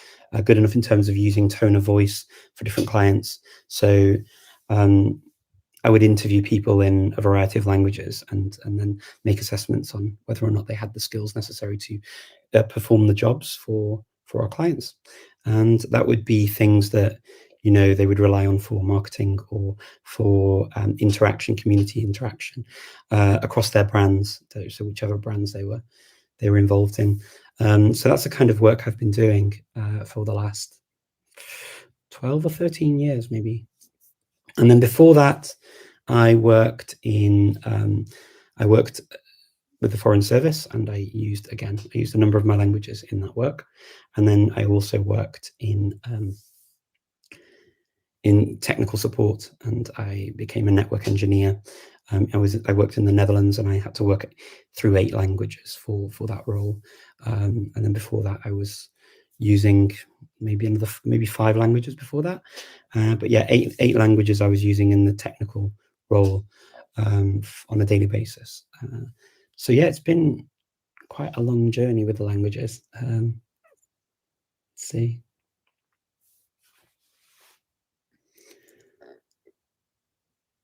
good enough in terms of using tone of voice for different clients. So I would interview people in a variety of languages and then make assessments on whether or not they had the skills necessary to perform the jobs for our clients. And that would be things that, you know, they would rely on for marketing or for interaction, community interaction across their brands. So whichever brands they were involved in. So that's the kind of work I've been doing for the last 12 or 13 years, maybe. And then before that, I worked with the Foreign Service, and I used a number of my languages in that work. And then I also worked in technical support, and I became a network engineer. I worked in the Netherlands, and I had to work through 8 languages for that role. And then before that, I was using maybe 5 languages before that. But yeah, eight languages I was using in the technical role on a daily basis. So yeah, it's been quite a long journey with the languages. Let's see.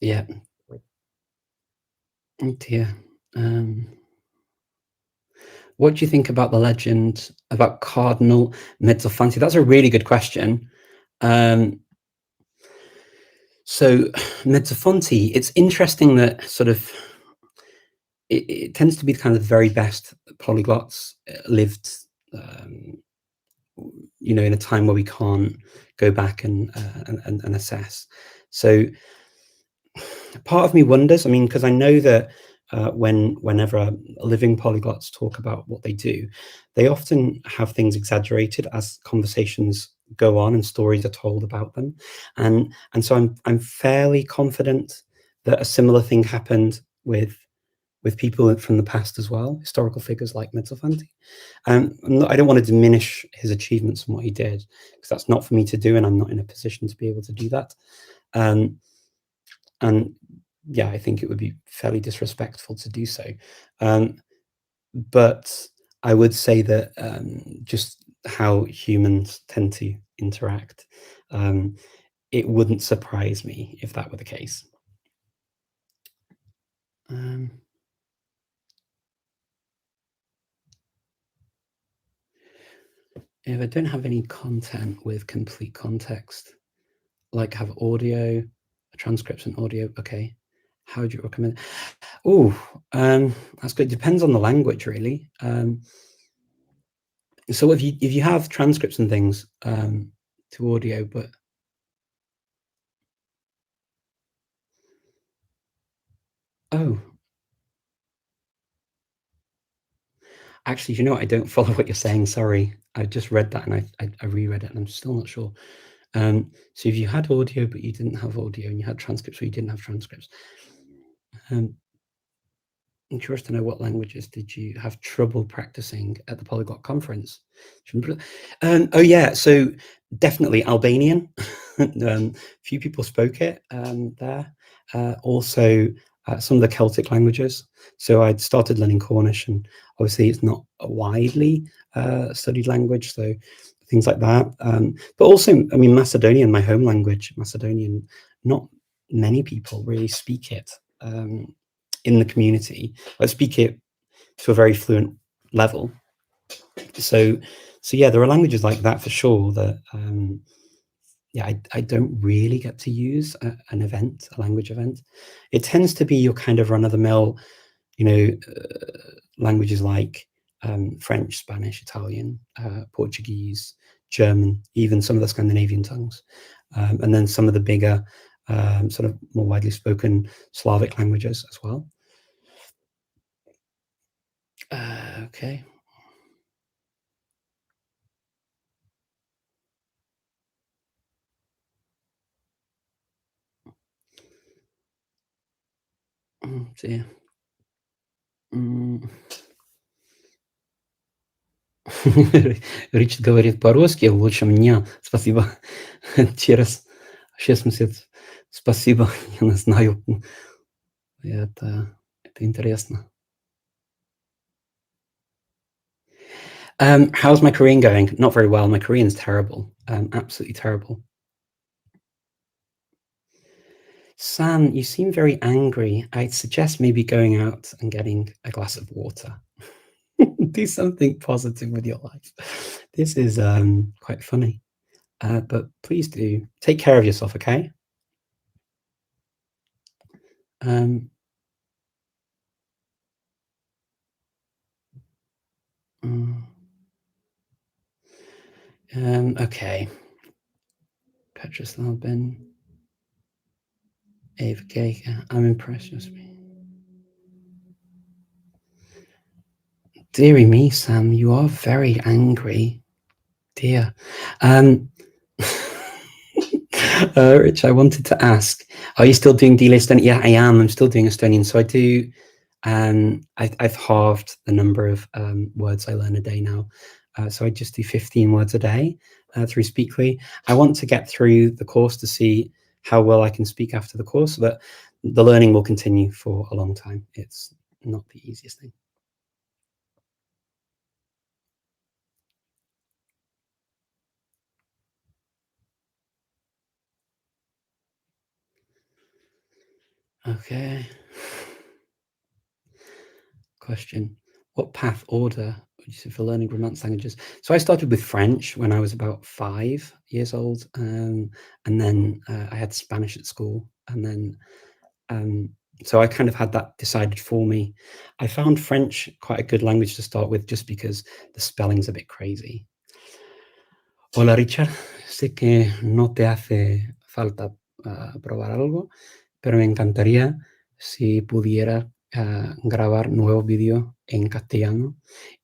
Yeah. Oh dear. What do you think about the legend about Cardinal Mezzofanti? That's a really good question. So Mezzofanti, it's interesting that sort of it tends to be kind of the very best polyglots lived, you know, in a time where we can't go back and assess. So part of me wonders, I mean, because I know that whenever living polyglots talk about what they do, they often have things exaggerated as conversations go on and stories are told about them, and so I'm fairly confident that a similar thing happened with people from the past as well, historical figures like Mezzofanti. I don't want to diminish his achievements and what he did, because that's not for me to do, and I'm not in a position to be able to do that. And yeah, I think it would be fairly disrespectful to do so. But I would say that just how humans tend to interact, it wouldn't surprise me if that were the case. If I don't have any content with complete context, like have audio, a transcription audio, okay. How would you recommend? Oh, that's good. Depends on the language, really. So if you have transcripts and things to audio, but actually, you know what? I don't follow what you're saying. Sorry, I just read that and I reread it, and I'm still not sure. So if you had audio but you didn't have audio, and you had transcripts or you didn't have transcripts, I'm curious to know what languages did you have trouble practicing at the Polyglot conference? Oh yeah, so definitely Albanian. Few people spoke it there. Also, some of the Celtic languages. So I'd started learning Cornish, and obviously it's not a widely studied language, so things like that. But also, I mean, Macedonian, my home language, Macedonian, not many people really speak it in the community. I speak it to a very fluent level. So yeah, there are languages like that for sure that yeah, I don't really get to use an event, a language event. It tends to be your kind of run-of-the-mill, you know, languages like French, Spanish, Italian, Portuguese, German, even some of the Scandinavian tongues, and then some of the bigger, sort of more widely spoken Slavic languages as well. Okay. Oh dear. Ричард говорит по-русски лучше меня. Спасибо. Cheers. Спасибо, я не знаю. Это интересно. How's my Korean going? Not very well. My Korean's terrible. Absolutely terrible. Sam, you seem very angry. I'd suggest maybe going out and getting a glass of water. Do something positive with your life. This is quite funny. But please do take care of yourself, okay? Okay. Petroslav Ben. Ava Gager. I'm impressed with me. Deary me, Sam, you are very angry. Dear. Rich, I wanted to ask, are you still doing delay Estonian? Yeah, I am. I'm still doing Estonian. So I do, I've halved the number of words I learn a day now. So I just do 15 words a day through Speakly. I want to get through the course to see how well I can speak after the course, so that the learning will continue for a long time. It's not the easiest thing. Okay. Question. What path order would you say for learning Romance languages? So I started with French when I was about 5 years old. And then I had Spanish at school. And then, so I kind of had that decided for me. I found French quite a good language to start with just because the spelling's a bit crazy. Hola Richard, sé que no te hace falta probar algo, pero me encantaría si pudiera grabar nuevos vídeos en castellano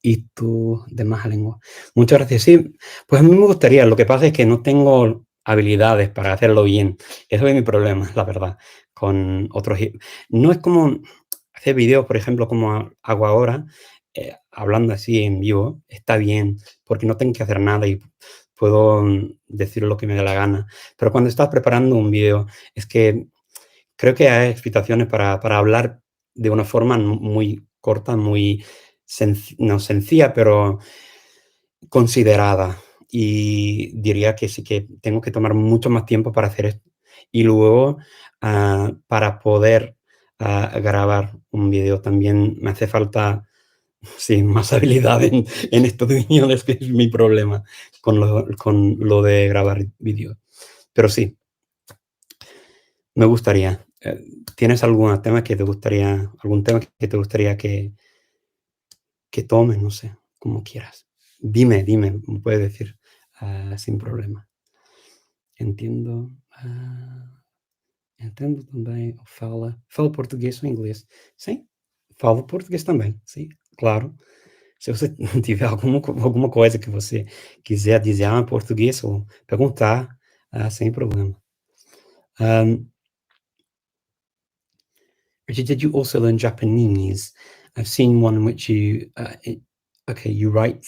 y tu demás lengua. Muchas gracias. Sí, pues a mí me gustaría. Lo que pasa es que no tengo habilidades para hacerlo bien. Eso es mi problema, la verdad, con otros. No es como hacer vídeos, por ejemplo, como hago ahora, hablando así en vivo, está bien, porque no tengo que hacer nada y puedo decir lo que me dé la gana. Pero cuando estás preparando un vídeo, es que creo que hay explicaciones para hablar de una forma muy corta, muy no sencilla, pero considerada. Y diría que sí que tengo que tomar mucho más tiempo para hacer esto. Y luego, para poder grabar un vídeo también me hace falta, sí, más habilidad en estos idiomas, que es mi problema con lo de grabar vídeos. Pero sí, me gustaría. ¿Tienes algún tema que te gustaría que tomes? No sé, como quieras. Dime, me puedes decir sin problema. Entiendo. Entendo também. Fala português ou inglês? Sim, falo português também. Sim, claro. Se você tiver alguma coisa que você quiser dizer em português ou perguntar, sem problema. Richard, did you also learn Japanese? I've seen one in which you, okay, you write,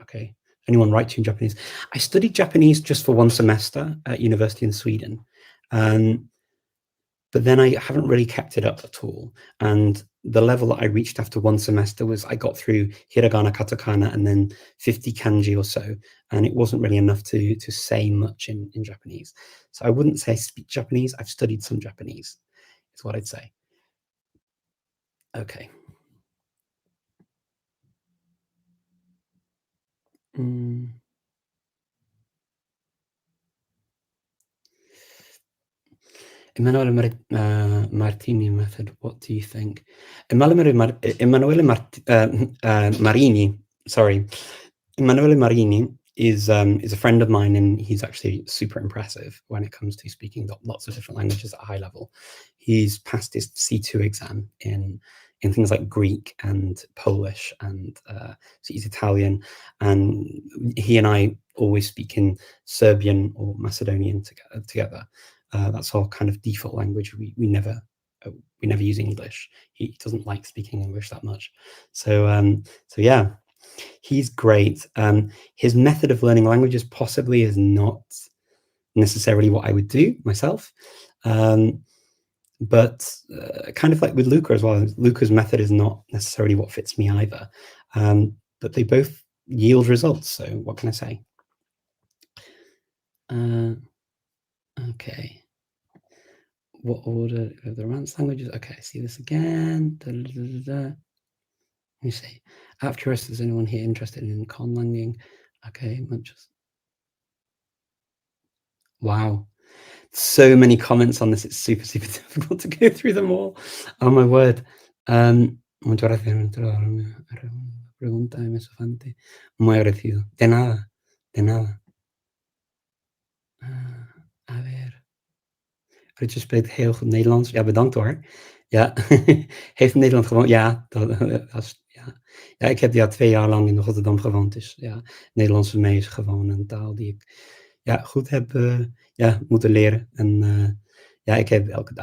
okay. Anyone write to you in Japanese? I studied Japanese just for one semester at university in Sweden. But then I haven't really kept it up at all. And the level that I reached after one semester was I got through hiragana, katakana, and then 50 kanji or so. And it wasn't really enough to say much in Japanese. So I wouldn't say I speak Japanese. I've studied some Japanese, is what I'd say. Okay. Emanuele Martini method, what do you think? Emanuele Marini is a friend of mine, and he's actually super impressive when it comes to speaking lots of different languages at a high level. He's passed his C2 exam in things like Greek and Polish, and so he's Italian, and he and I always speak in Serbian or Macedonian together. That's our kind of default language. We never use English. He doesn't like speaking English that much. So yeah, he's great. His method of learning languages possibly is not necessarily what I would do myself. But kind of like with Luca as well, Luca's method is not necessarily what fits me either. But they both yield results. So what can I say? Okay. What order of the Romance languages? Okay, I see this again. Let me see. Out of curiosity, is anyone here interested in conlanging? Okay, much. Wow. So many comments on this. It's super, super difficult to go through them all. Oh my word. Muchas gracias. Pregunta de Mesofante. Muy agradecido. De nada. De nada. A ver. Rutje spreekt heel goed Nederlands. Ja, bedankt hoor. Ja, heeft Nederland gewoond? Ja, ja, ik heb 2 jaar lang in Rotterdam gewoond. Dus ja, Nederlands voor mij is gewoon een taal die ik goed heb moeten leren. En ja, ik heb elke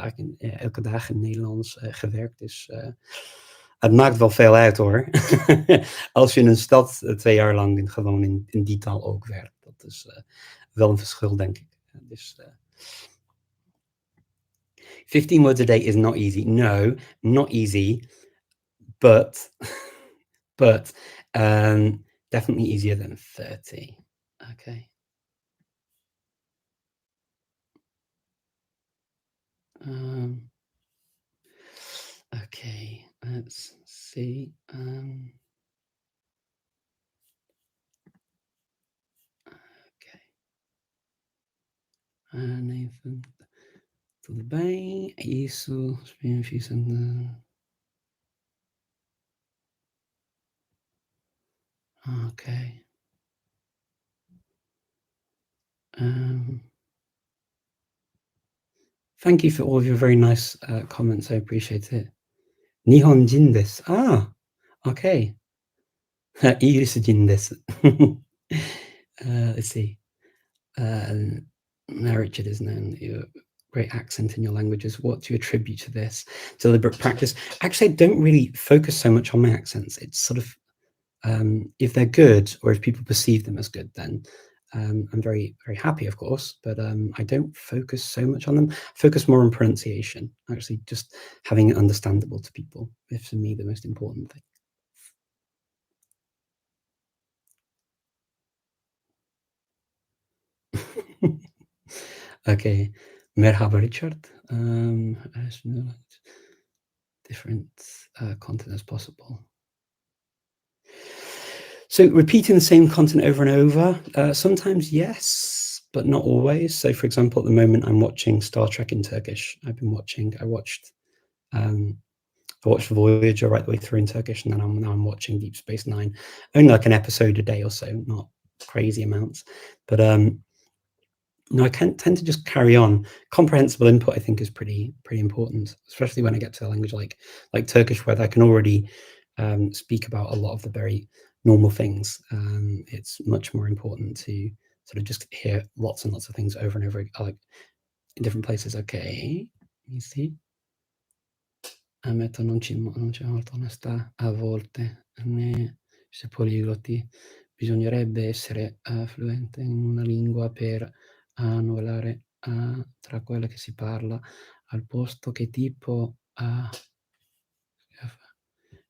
dag in Nederlands gewerkt. Dus het maakt wel veel uit hoor. Als je in een stad 2 jaar lang gewoon in die taal ook werkt. Dat is wel een verschil, denk ik. Dus 15 words a day is not easy. No, not easy, but definitely easier than 30. Okay. Okay, let's see. Okay. Nathan, tudo bem? Isso, fiz okay. Thank you for all of your very nice comments. I appreciate it. Nihonjin desu. Ah, okay. Irisujin desu. Let's see. Richard is known your great accent in your languages. What do you attribute to this? Deliberate practice. Actually, I don't really focus so much on my accents. It's sort of if they're good or if people perceive them as good, then I'm very, very happy, of course, but I don't focus so much on them. Focus more on pronunciation, actually just having it understandable to people is for me the most important thing. Okay, merhaba Richard. As different content as possible. So repeating the same content over and over, sometimes yes, but not always. So for example, at the moment I'm watching Star Trek in Turkish. I watched Voyager right the way through in Turkish, and then I'm watching Deep Space Nine, only like an episode a day or so, not crazy amounts. But no, I tend to just carry on. Comprehensible input, I think, is pretty important, especially when I get to a language like Turkish, where I can already speak about a lot of the very normal things. It's much more important to sort of just hear lots and lots of things over and over, like in different places. Okay, let me see. Ammetto non c'è molta onestà a volte se poliglotti bisognerebbe essere fluente in una lingua per annoverare tra quella che si parla al posto che tipo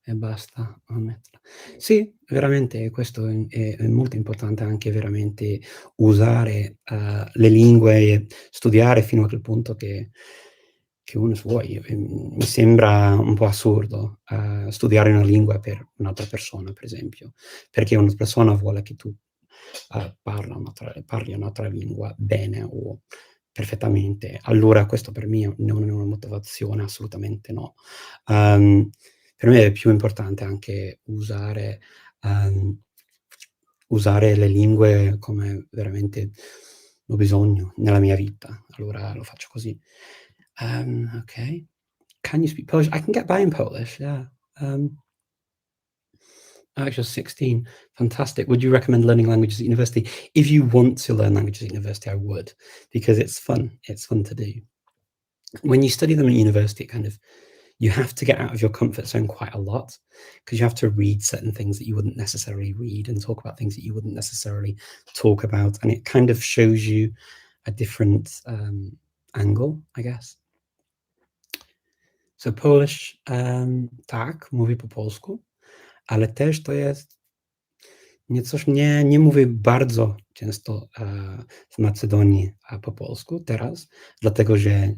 e basta ammetterlo. Sì, veramente questo è molto importante, anche veramente usare le lingue e studiare fino a quel punto che uno vuoi. Mi sembra un po' assurdo studiare una lingua per un'altra persona, per esempio, perché una persona vuole che tu parli un'altra lingua bene o perfettamente. Allora questo per me non è una motivazione, assolutamente no. Per me è più importante anche usare le lingue come veramente ho bisogno nella mia vita. Allora lo faccio così. Okay. Can you speak Polish? I can get by in Polish, yeah. Actually 16. Fantastic. Would you recommend learning languages at university? If you want to learn languages at university, I would, because it's fun. It's fun to do. When you study them at university, you have to get out of your comfort zone quite a lot, because you have to read certain things that you wouldn't necessarily read and talk about things that you wouldn't necessarily talk about. And it kind of shows you different angle, I guess. So Polish, tak, mówię po polsku, ale też to jest nie mówię bardzo często w Macedonii po polsku teraz, dlatego że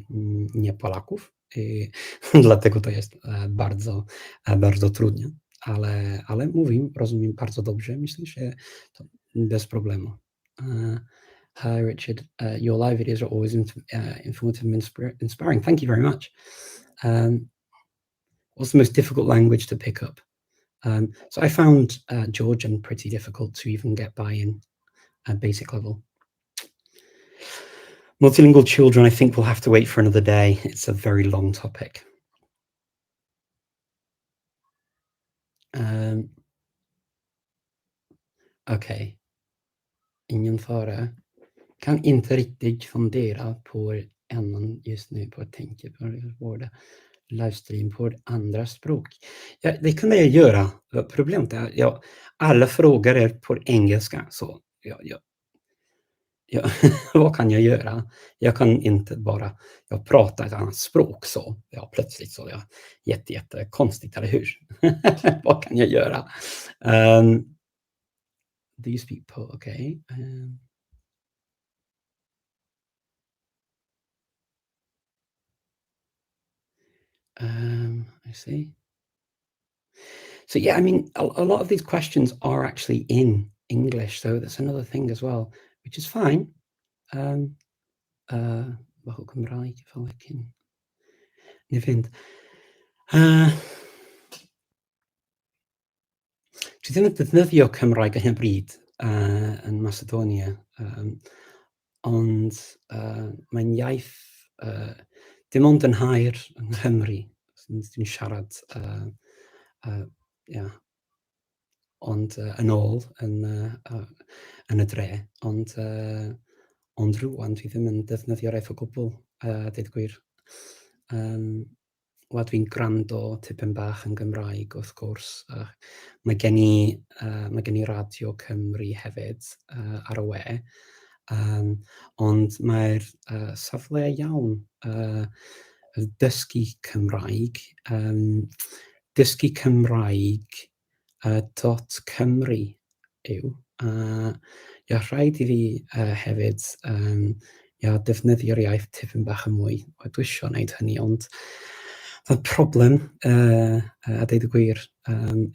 nie Polaków, i dlatego to jest bardzo trudne, ale mówię, rozumiem bardzo dobrze, myślę, że to bez problemu. Hi Richard, your live videos are always informative and inspiring. Thank you very much. What's the most difficult language to pick up? So I found Georgian pretty difficult to even get by in at basic level. Multilingual children, I think we'll have to wait for another day. It's a very long topic. Okej. Ingen fara. Kan inte riktigt fundera på ämnen just nu på att tänka på våra livestream på andra språk. Ja, det kan jag göra. Problemet är alla frågor är på engelska, så vad kan jag göra? Jag kan inte bara prata ett annat språk så plötsligt så jättekonstigt, eller hur? Vad kan jag göra? Do you speak okay? I see. So yeah, I mean, a lot of these questions are actually in English, so that's another thing as well, which is fine. Vad Cymraeg ifall jag kan... Ni vet. Dwi ddim yn defnyddio Cymraeg ar hyn o bryd yn Macedonia, ond mae'n iaith dim ond yn hair yng Nghymru. Dwi'n siarad ond yn ôl yn y dre, ond rŵan dwi ddim yn defnyddio'r o gwbl, deud y gwir. Wel, dwi'n gwrando tipyn bach yn Gymraeg, wrth gwrs. Mae gen i Radio Cymru hefyd ar y we, ond mae'r safle iawn dysgu Cymraeg, dysgu Cymraeg .cymru yw. Rhaid i fi hefyd defnyddio'r iaith tipyn bach yn mwy. Dwi isio wneud hynny, ond y problem, a deud y gwir,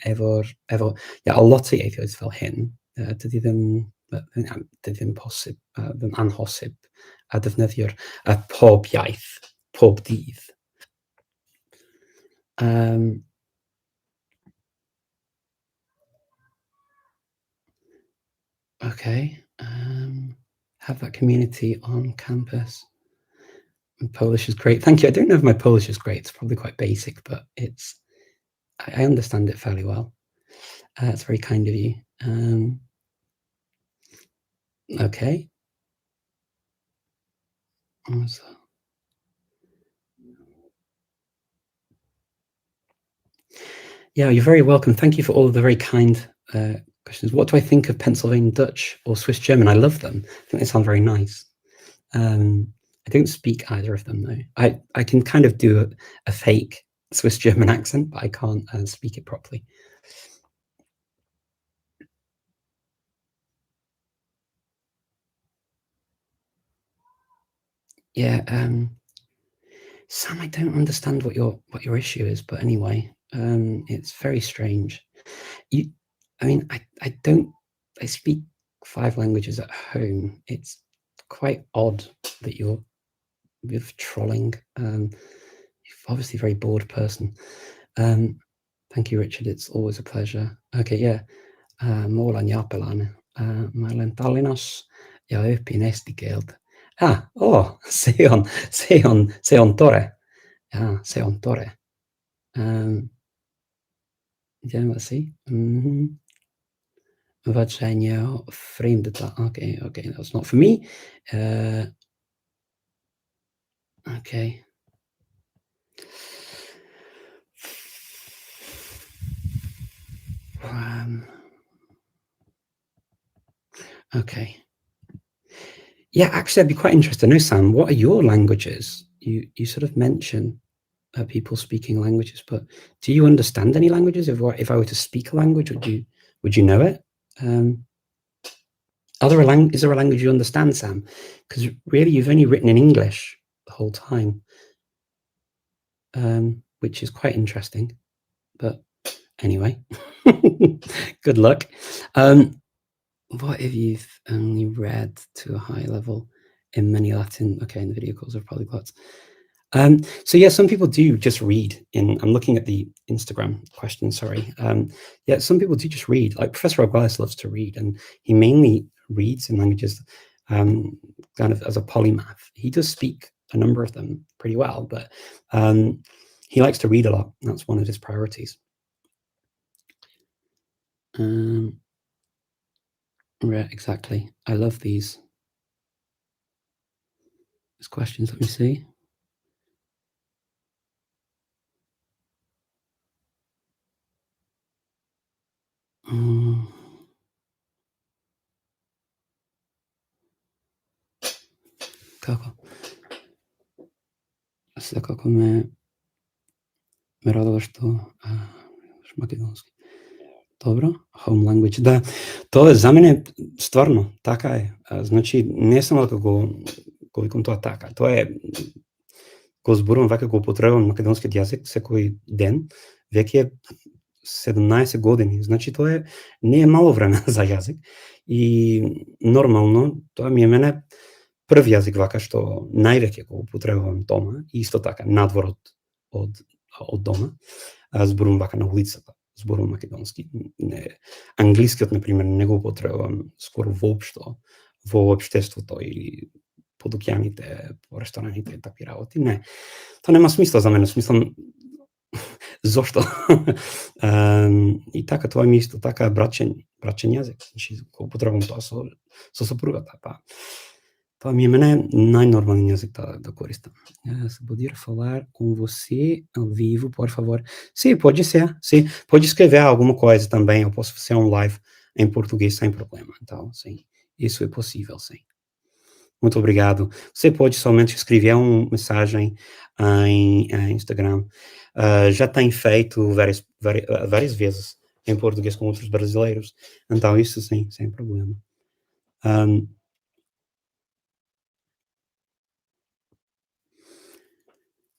efo a lot o ieithoedd fel hyn, dydy ddim posib, ddim anhosib a defnyddio'r pob iaith, pob dydd. Okay, have that community on campus. And Polish is great. Thank you. I don't know if my Polish is great. It's probably quite basic, but I understand it fairly well. It's very kind of you. Okay. Yeah, you're very welcome. Thank you for all of the very kind questions. What do I think of Pennsylvania Dutch or Swiss German? I love them. I think they sound very nice. I don't speak either of them, though. I can kind of do a fake Swiss German accent, but I can't speak it properly. Yeah, Sam, I don't understand what your issue is, but anyway, it's very strange. I speak 5 languages at home. It's quite odd that you're with trolling. You're obviously a very bored person. Thank you, Richard. It's always a pleasure. Okay, yeah. Målan Japelan. Marlen Tallinas. Ja, upp i nästigeld. Seon tore. Ja, seon tore. Let's see. Vad zijn jouw vreemde taal? Okay, that's not for me. Okay. Okay. Yeah, actually, I'd be quite interested to know, Sam, what are your languages? You sort of mention people speaking languages, but do you understand any languages? If I were to speak a language, would you know it? Is there a language you understand, Sam? Because really, you've only written in English the whole time, which is quite interesting. But anyway, good luck. What if you've only read to a high level in many Latin? Okay, in the video calls of polyglots. So yeah, some people do just read. I'm looking at the Instagram question. Sorry. Yeah, some people do just read. Like Professor Arguelles loves to read, and he mainly reads in languages, kind of as a polymath. He does speak a number of them pretty well, but he likes to read a lot. That's one of his priorities. Right, exactly. I love these questions. Let me see. Kako? Sve kako me radilo što makedonski. Dobro, home language. Da, to je za mene stvarno така е. Значи, не само дека го викам тоа така, тоа е го зборувам вака, го употребувам македонскиот јазик секој ден, веќе 17 години. Значи, тоа не е мало време за јазик и нормално тоа ми е мене прв јазик вака што највеќе го употребувам дома и исто така надвор од дома. Зборувам вака на улицата, зборувам македонски. Англискиот, например, не го употребувам скоро воопшто во општеството или по дуќаните, по рестораните и такви работи. Не, тоа нема смисла за мене. Смислам, зошто? И така, тоа ми исто така брачен јазик. Значи, го употребувам тоа со сопругата. Тоа ми е мене најнормален јазик да користам. Se poder falar com você ao vivo, por favor. Sim, pode ser. Sim, pode escrever alguma coisa também. Eu posso fazer live em português sem problema. Então, sim, isso é possível, sim. Muito obrigado. Você pode somente escrever uma mensagem em Instagram. Já tem feito várias vezes em português com outros brasileiros. Então, isso sim, sem problema.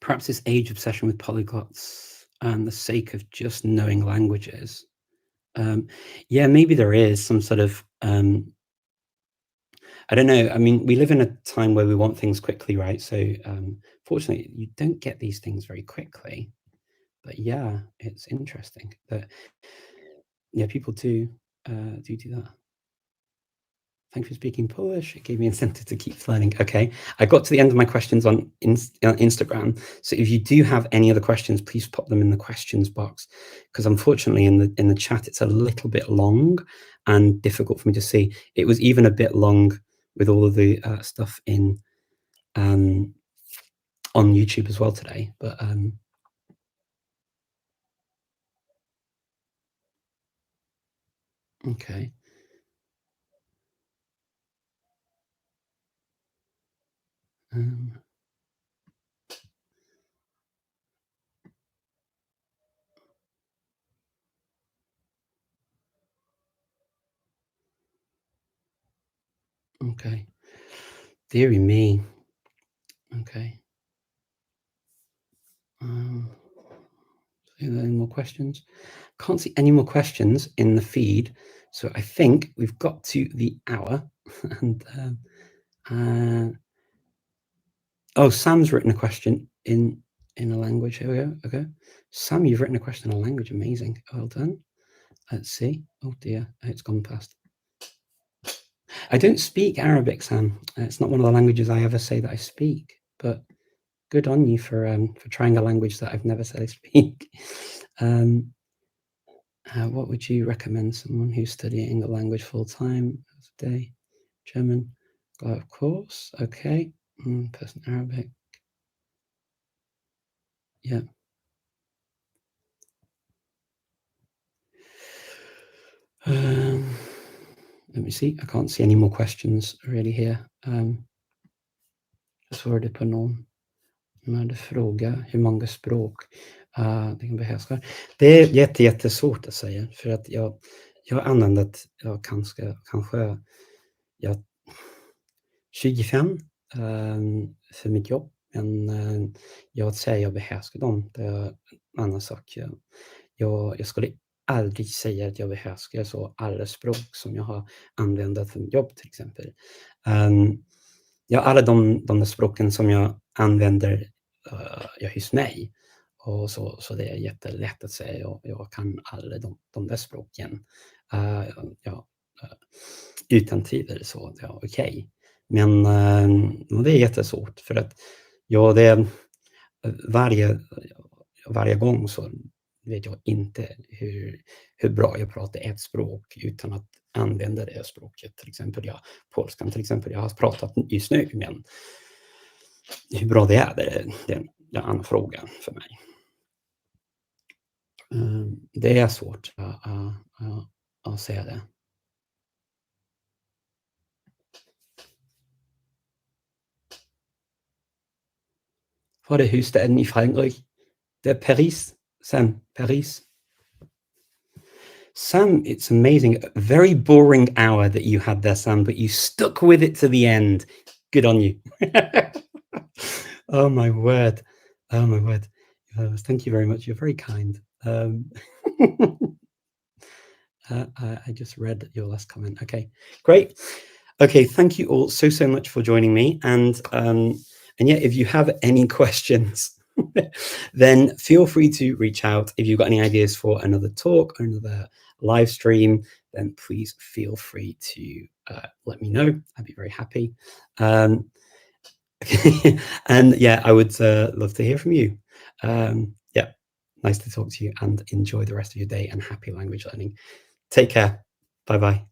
Perhaps this age obsession with polyglots and the sake of just knowing languages. Yeah, maybe there is some sort of, I don't know. I mean, we live in a time where we want things quickly, right? So fortunately, you don't get these things very quickly. But yeah, it's interesting that, yeah, people do that. Thank you for speaking Polish. It gave me incentive to keep learning. Okay, I got to the end of my questions on Instagram. So if you do have any other questions, please pop them in the questions box, because unfortunately in the chat it's a little bit long and difficult for me to see. It was even a bit long with all of the stuff in on YouTube as well today. But okay. Okay. Deary me. Okay. Any more questions? Can't see any more questions in the feed, so I think we've got to the hour. And oh, Sam's written a question in a language. Here we go. Okay, Sam, you've written a question in a language. Amazing. Well done. Let's see. Oh dear, it's gone past. I don't speak Arabic, Sam. It's not one of the languages I ever say that I speak. But good on you for trying a language that I've never said I speak. What would you recommend someone who's studying a language full time today? German, of course. Okay, person Arabic. Yeah. Let me see. I can't see any more questions really here. Jag svarade på någon med fråga hur många språk det kan behärska. Det är jättesvårt att säga, för att jag har använt kanske 25 för mitt jobb, men jag säger jag behärskar dem. Det är en annan sak. Jag skulle aldrig säga att jag behärskar så alla språk som jag har använt för mitt jobb, till exempel. Alla de språken som jag använder hos mig, och så det är jättelätt att säga jag kan alla de där språken utan tvivel, så det är okej. Men det är jättesvårt, för att det är varje gång så vet jag inte hur bra jag pratar ett språk utan att använda det språket. Till exempel polskan, till exempel, jag har pratat just nu, men hur bra det är en annan fråga för mig. Det är svårt att säga det. Var är huvudstaden i Frankrike? Det är Paris. Sam, Paris. Sam, it's amazing. A very boring hour that you had there, Sam, but you stuck with it to the end. Good on you. Oh my word. Oh my word. Thank you very much. You're very kind. I just read your last comment. Okay, great. Okay, thank you all so much for joining me. And yeah, if you have any questions, then feel free to reach out. If you've got any ideas for another talk or another live stream, then please feel free to let me know. I'd be very happy. And yeah, I would love to hear from you. Yeah, nice to talk to you, and enjoy the rest of your day, and happy language learning. Take care. Bye-bye.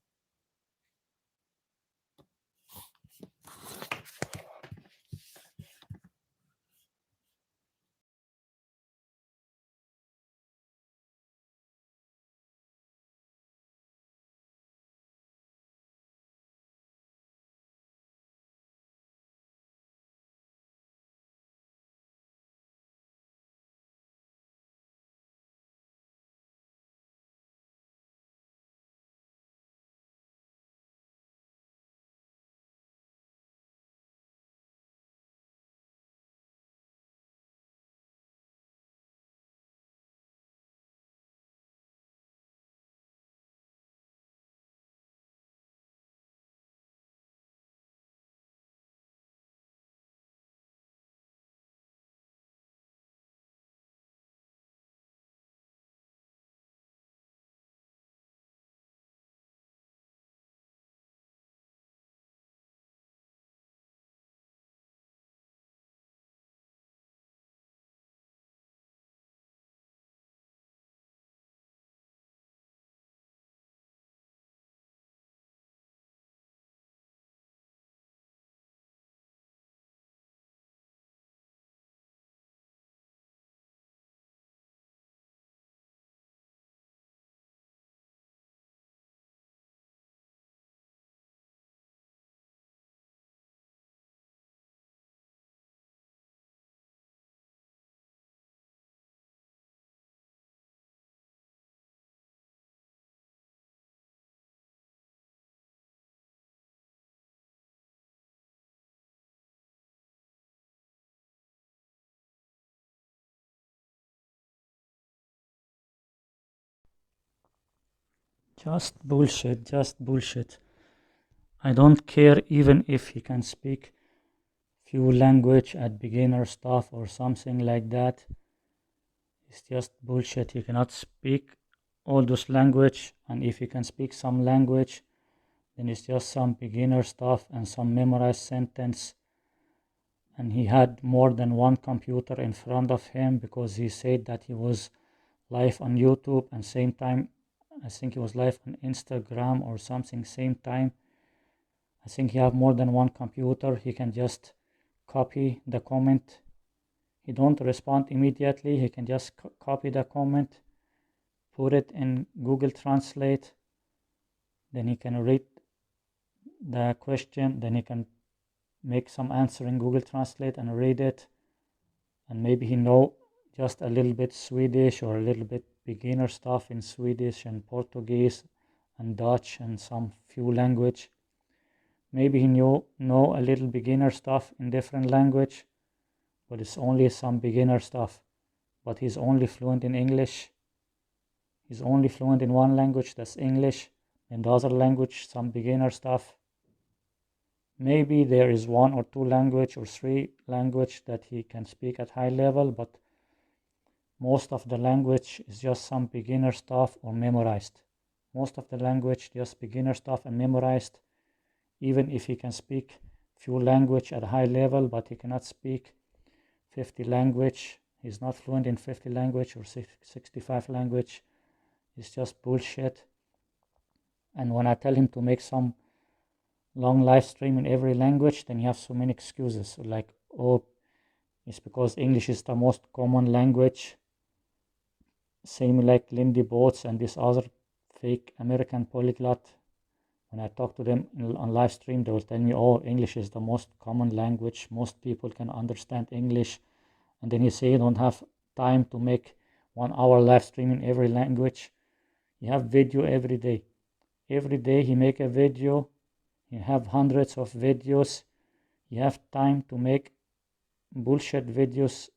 Just bullshit, just bullshit. I don't care even if he can speak few language at beginner stuff or something like that. It's just bullshit. He cannot speak all those language, and if he can speak some language, then it's just some beginner stuff and some memorized sentence. And he had more than one computer in front of him, because he said that he was live on YouTube, and same time I think he was live on Instagram or something, same time. I think he have more than one computer. He can just copy the comment. He don't respond immediately. He can just copy the comment, put it in Google Translate, then he can read the question, then he can make some answer in Google Translate and read it, and maybe he know just a little bit Swedish or a little bit beginner stuff in Swedish and Portuguese and Dutch and some few language. Maybe he know a little beginner stuff in different language, but it's only some beginner stuff. But he's only fluent in English. He's only fluent in one language, that's English, and the other language, some beginner stuff. Maybe there is one or two language or three language that he can speak at high level, but most of the language is just some beginner stuff or memorized. Most of the language just beginner stuff and memorized. Even if he can speak few language at a high level, but he cannot speak 50 language. He's not fluent in 50 language or 65 language. It's just bullshit. And when I tell him to make some long live stream in every language, then he has so many excuses. Like, oh, it's because English is the most common language. Same like Lindy Boats and this other fake American polyglot. When I talk to them on live stream, they will tell me, oh, English is the most common language. Most people can understand English. And then he say you don't have time to make 1 hour live stream in every language. You have video every day. Every day he make a video. You have hundreds of videos. You have time to make bullshit videos,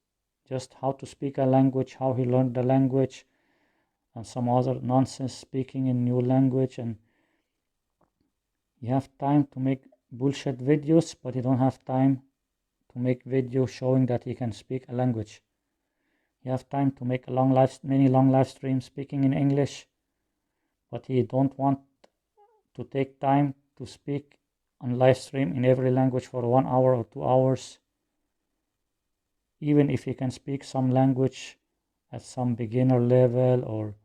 just how to speak a language, how he learned the language, and some other nonsense speaking in new language. And you have time to make bullshit videos, but you don't have time to make videos showing that he can speak a language. You have time to make many long live streams speaking in English, but he don't want to take time to speak on live stream in every language for 1 hour or 2 hours. Even if he can speak some language at some beginner level, or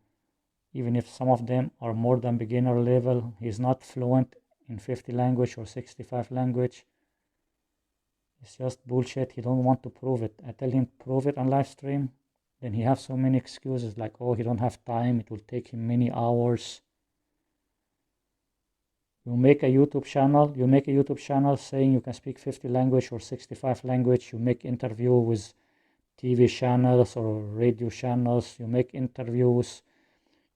even if some of them are more than beginner level, he's not fluent in 50 language or 65 language. It's just bullshit. He don't want to prove it. I tell him prove it on live stream, then he has so many excuses like, oh, he don't have time, it will take him many hours. You make a YouTube channel saying you can speak 50 language or 65 language. You make interview with TV channels or radio channels. You make interviews.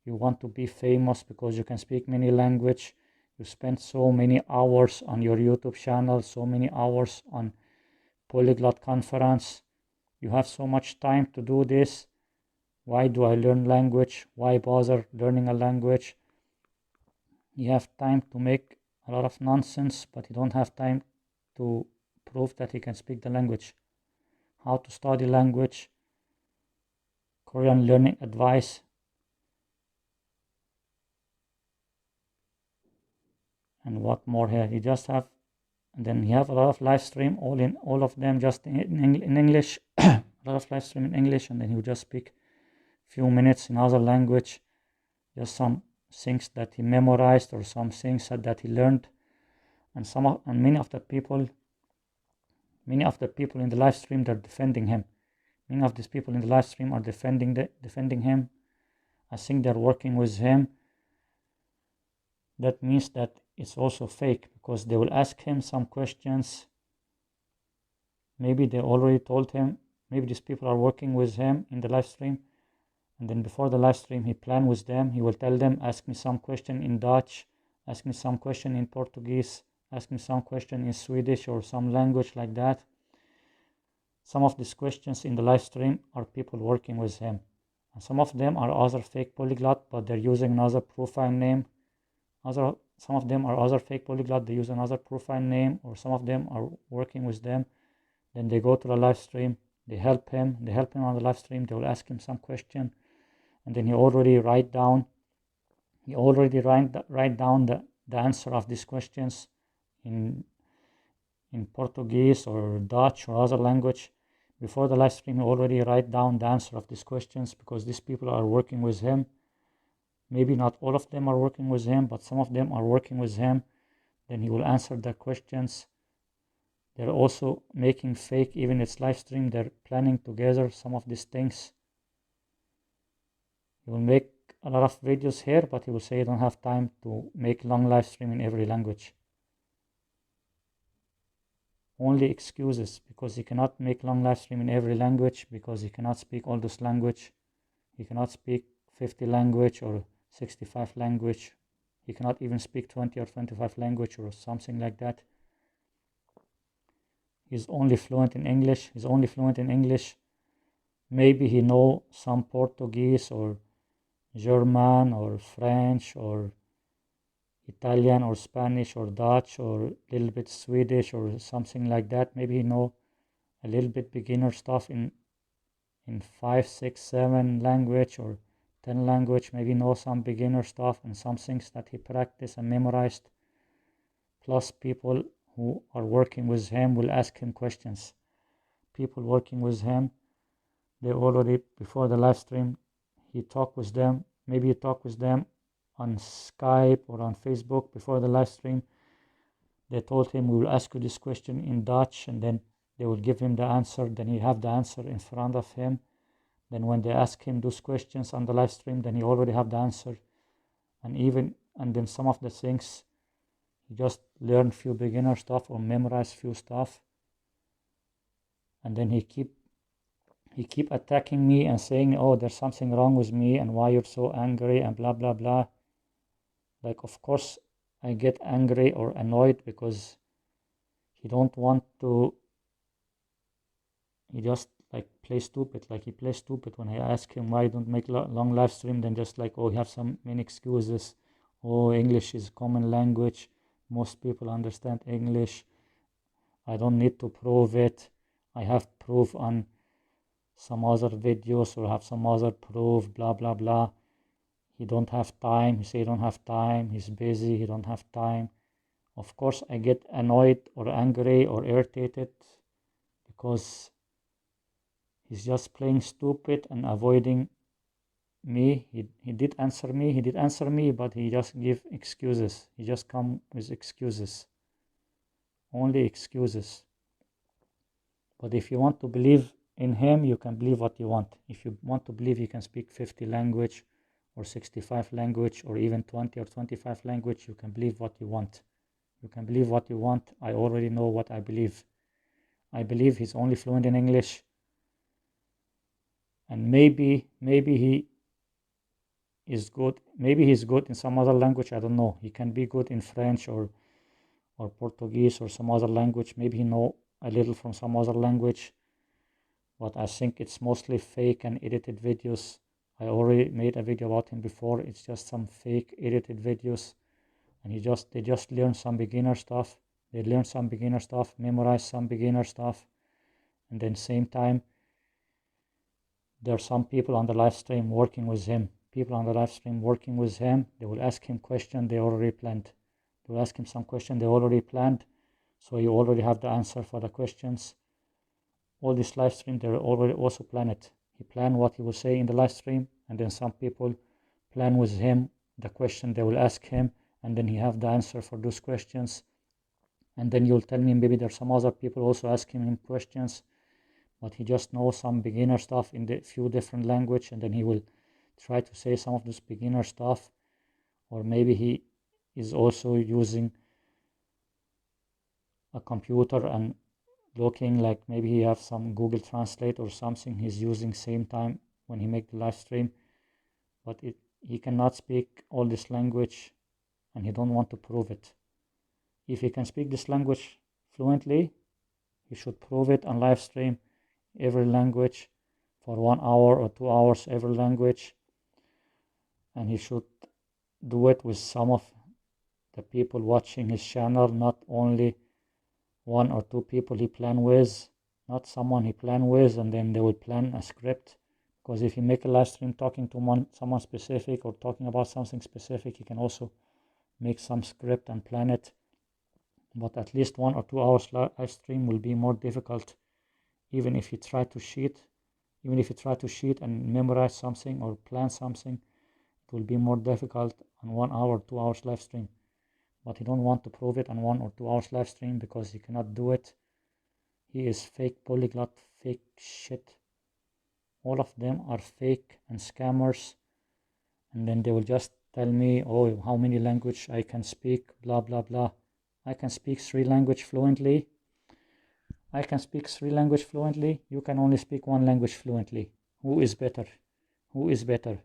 You want to be famous because you can speak many language. You spend so many hours on your YouTube channel, so many hours on Polyglot conference. You have so much time to do this. Why do I learn language? Why bother learning a language? You have time to make a lot of nonsense, but you don't have time to prove that he can speak the language. How to study language, Korean learning advice, and what more here. You just have, and then you have a lot of live stream, all of them just in English, a lot of live stream in English, and then you just speak few minutes in other language, just some things that he memorized or some things that he learned. And many of the people in the live stream, they're defending him. Many of these people in the live stream are defending him. I think they're working with him. That means that it's also fake, because they will ask him some questions. Maybe they already told him, maybe these people are working with him in the live stream, and then before the live stream he planned with them. He will tell them, ask me some question in Dutch, ask me some question in Portuguese, ask me some question in Swedish or some language like that. Some of these questions in the live stream are people working with him. And some of them are other fake polyglot, but they're using another profile name. Some of them are other fake polyglot, they use another profile name, or some of them are working with them. Then they go to the live stream, they help him on the live stream, they will ask him some question, and then he already write down the answer of these questions in Portuguese or Dutch or other language. Before the live stream, he already write down the answer of these questions, because these people are working with him. Maybe not all of them are working with him, but some of them are working with him. Then he will answer the questions. They're also making fake, even its live stream, they're planning together some of these things. He will make a lot of videos here, but he will say you don't have time to make long live stream in every language. Only excuses, because he cannot make long live stream in every language, because he cannot speak all those language. He cannot speak 50 language or 65 language. He cannot even speak 20 or 25 language or something like that. He's only fluent in English. He's only fluent in English. Maybe he know some Portuguese or German or French or Italian or Spanish or Dutch or a little bit Swedish or something like that. Maybe he know a little bit beginner stuff in 5, 6, 7 language or 10 language. Maybe know some beginner stuff and some things that he practiced and memorized. Plus people who are working with him will ask him questions. People working with him, they already, before the live stream, he talked with them. Maybe he talked with them on Skype or on Facebook before the live stream. They told him, we will ask you this question in Dutch, and then they will give him the answer. Then he have the answer in front of him. Then when they ask him those questions on the live stream, then he already have the answer. And then some of the things, he just learn few beginner stuff or memorize few stuff. And then he keep attacking me and saying, oh, there's something wrong with me and why you're so angry and blah, blah, blah. Like, of course, I get angry or annoyed because he don't want to, he just like play stupid. Like he plays stupid when I ask him why you don't make long live stream, then just like, oh, you have so many excuses. Oh, English is a common language. Most people understand English. I don't need to prove it. I have proof on some other videos or have some other proof, blah, blah, blah. He don't have time. He say he don't have time. He's busy. He don't have time. Of course, I get annoyed or angry or irritated because he's just playing stupid and avoiding me. He did answer me, but he just give excuses. He just come with excuses. Only excuses. But if you want to believe in him, you can believe what you want. If you want to believe he can speak 50 language or 65 language or even 20 or 25 language, you can believe what you want. You can believe what you want. I already know what I believe. I believe he's only fluent in English. And maybe he is good. Maybe he's good in some other language. I don't know. He can be good in French or Portuguese or some other language. Maybe he know a little from some other language. But I think it's mostly fake and edited videos. I already made a video about him before. It's just some fake edited videos. And they just learn some beginner stuff. They learn some beginner stuff, memorize some beginner stuff. And then same time, there are some people on the live stream working with him. People on the live stream working with him. They will ask him questions they already planned. They will ask him some question they already planned. So you already have the answer for the questions. All this live stream, they already also plan it. He planned what he will say in the live stream, and then some people plan with him the question they will ask him, and then he have the answer for those questions. And then you'll tell me maybe there's some other people also asking him questions, but he just knows some beginner stuff in the few different language, and then he will try to say some of this beginner stuff. Or maybe he is also using a computer and looking like maybe he have some Google Translate or something he's using same time when he make the live stream, but he cannot speak all this language and he don't want to prove it. If he can speak this language fluently, he should prove it on live stream every language for 1 hour or 2 hours every language, and he should do it with some of the people watching his channel, not only 1 or 2 people he plan with, not someone he plan with and then they will plan a script. Because if you make a live stream talking to someone specific or talking about something specific, you can also make some script and plan it. But at least 1 or 2 hours live stream will be more difficult. Even if you try to cheat and memorize something or plan something, it will be more difficult on 1 hour, 2 hours live stream. But he don't want to prove it on 1 or 2 hours live stream because he cannot do it. He is fake polyglot, fake shit. All of them are fake and scammers. And then they will just tell me, oh, how many language I can speak, blah, blah, blah. I can speak 3 languages fluently. I can speak 3 languages fluently. You can only speak 1 language fluently. Who is better? Who is better?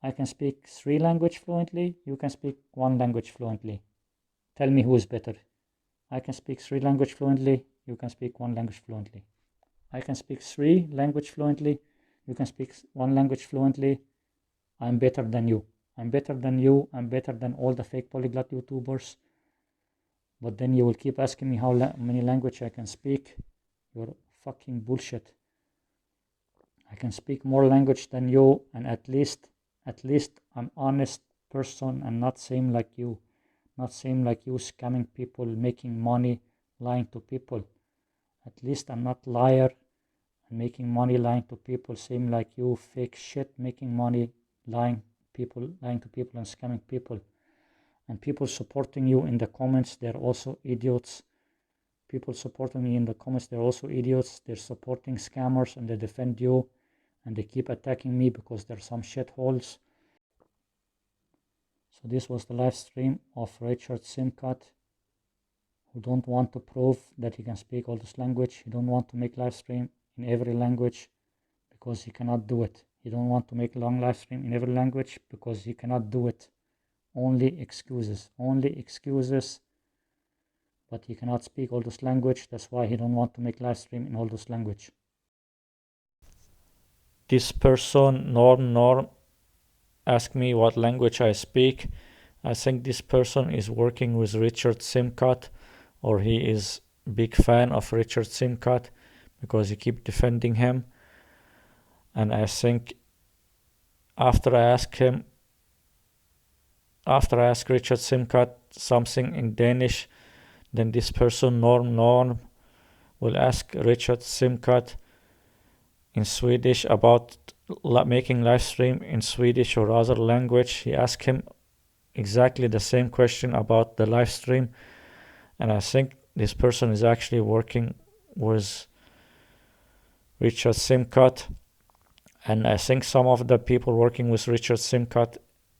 I can speak 3 languages fluently. You can speak 1 language fluently. Tell me who is better. I can speak 3 languages fluently. You can speak 1 language fluently. I can speak 3 languages fluently. You can speak 1 language fluently. I'm better than you. I'm better than you. I'm better than all the fake polyglot YouTubers. But then you will keep asking me how many languages I can speak. You're fucking bullshit. I can speak more language than you, and at least I'm honest person and not same like you. Not same like you scamming people, making money, lying to people. At least I'm not liar and making money, lying to people, same like you, fake shit, making money, lying to people and scamming people. And people supporting you in the comments, they're also idiots. People supporting me in the comments, they're also idiots. They're supporting scammers and they defend you and they keep attacking me because they're some shitholes. So this was the live stream of Richard Simcott, who don't want to prove that he can speak all this language. He don't want to make live stream in every language because he cannot do it. He don't want to make long live stream in every language because he cannot do it. Only excuses, but he cannot speak all this language. That's why he don't want to make live stream in all this language. This person, Norm, asked me what language I speak. I think this person is working with Richard Simcott, or he is big fan of Richard Simcott because he keep defending him. And I think after I ask Richard Simcott something in Danish, then this person, Norm, will ask Richard Simcott in Swedish about making live stream in Swedish or other language. He asked him exactly the same question about the live stream. And I think this person is actually working with Richard Simcott. And I think some of the people working with Richard Simcott,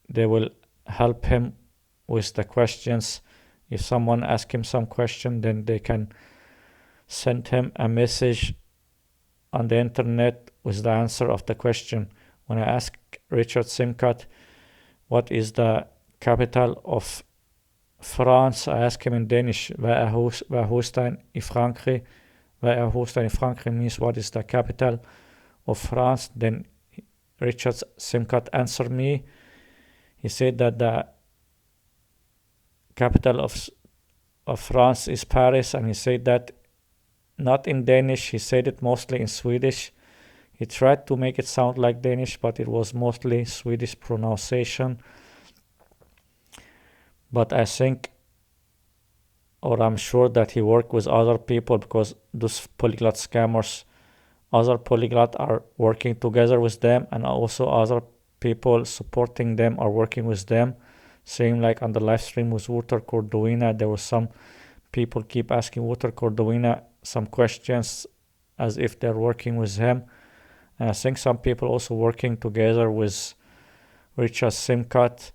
they will help him with the questions. If someone asks him some question, then they can send him a message on the internet with the answer of the question. When I ask Richard Simcott what is the capital of France, I ask him in Danish, hvad er hovedstaden i Frankrig? Hvad er hovedstaden i Frankrig means what is the capital of France. Then Richard Simcott answered me. He said that the capital of France is Paris, and he said that not in Danish, he said it mostly in Swedish. He tried to make it sound like Danish, but it was mostly Swedish pronunciation. But I think, or I'm sure that he worked with other people because those polyglot scammers, other polyglot are working together with them, and also other people supporting them are working with them. Same like on the live stream with Wouter Corduina, there was some people keep asking Wouter Corduina some questions as if they're working with him. And I think some people also working together with Richard Simcott.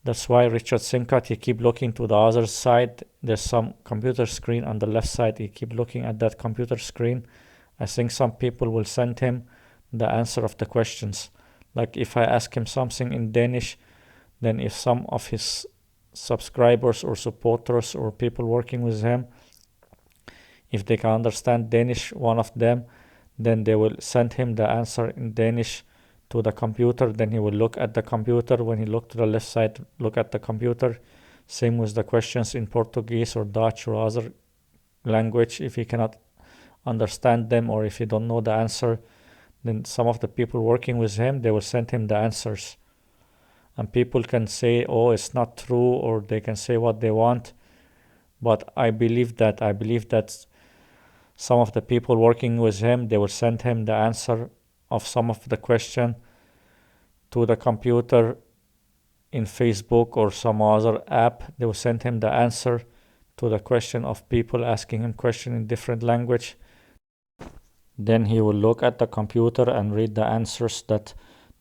That's why Richard Simcott, he keep looking to the other side. There's some computer screen on the left side. He keep looking at that computer screen. I think some people will send him the answer of the questions. Like if I ask him something in Danish, then if some of his subscribers or supporters or people working with him, if they can understand Danish, one of them, then they will send him the answer in Danish to the computer. Then he will look at the computer. When he look to the left side, look at the computer. Same with the questions in Portuguese or Dutch or other language. If he cannot understand them or if he don't know the answer, then some of the people working with him, they will send him the answers. And people can say, oh, it's not true, or they can say what they want. But I believe that some of the people working with him, they will send him the answer of some of the question to the computer in Facebook or some other app. They will send him the answer to the question of people asking him question in different language. Then he will look at the computer and read the answers that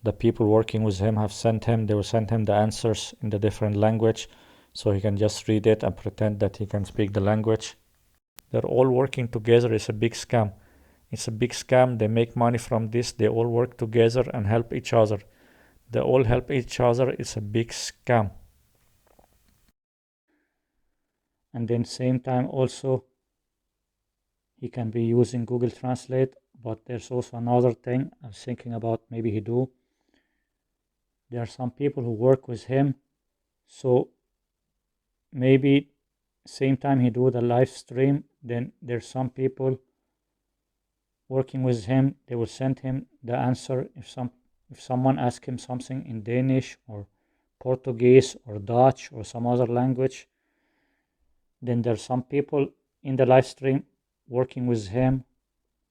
the people working with him have sent him. They will send him the answers in the different language, so he can just read it and pretend that he can speak the language. They're all working together. It's a big scam. It's a big scam. They make money from this. They all work together and help each other. They all help each other. It's a big scam. And then same time also he can be using Google Translate, but there's also another thing I'm thinking about, maybe he do. There are some people who work with him, so maybe same time he do the live stream, then there's some people working with him, they will send him the answer if someone asks him something in Danish or Portuguese or Dutch or some other language, then there's some people in the live stream working with him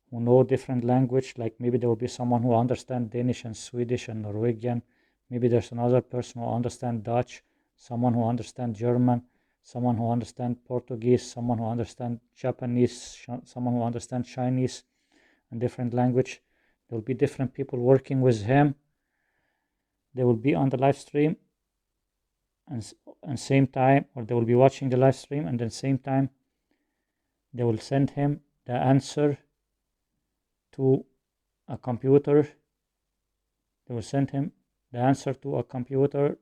who know different language. Like maybe there will be someone who understands Danish and Swedish and Norwegian. Maybe there's another person who understands Dutch, someone who understands German, someone who understands Portuguese, someone who understands Japanese, someone who understands Chinese and different language. There will be different people working with him. They will be on the live stream and same time, or they will be watching the live stream, and then same time they will send him the answer to a computer. They will send him the answer to a computer,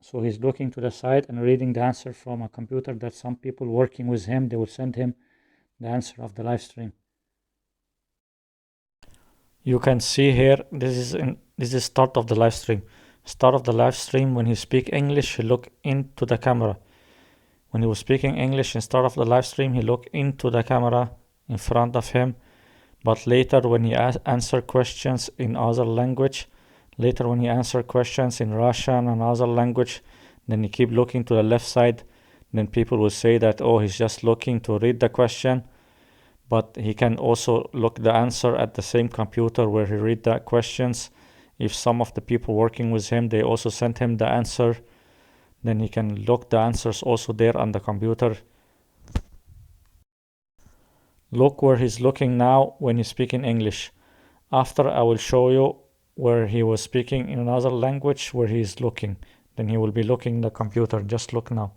so he's looking to the side and reading the answer from a computer that some people working with him, they will send him the answer of the live stream. You can see here, this is start of the live stream. Start of the live stream, when he speak English, he look into the camera. When he was speaking English in start of the live stream, he look into the camera in front of him. But later when he answer questions in other language, later when he answer questions in Russian and other language, then he keep looking to the left side. Then people will say that, oh, he's just looking to read the question. But he can also look the answer at the same computer where he read the questions. If some of the people working with him, they also sent him the answer, then he can look the answers also there on the computer. Look where he's looking now when he's speaking English. After I will show you where he was speaking in another language where he is looking. Then he will be looking the computer. Just look now.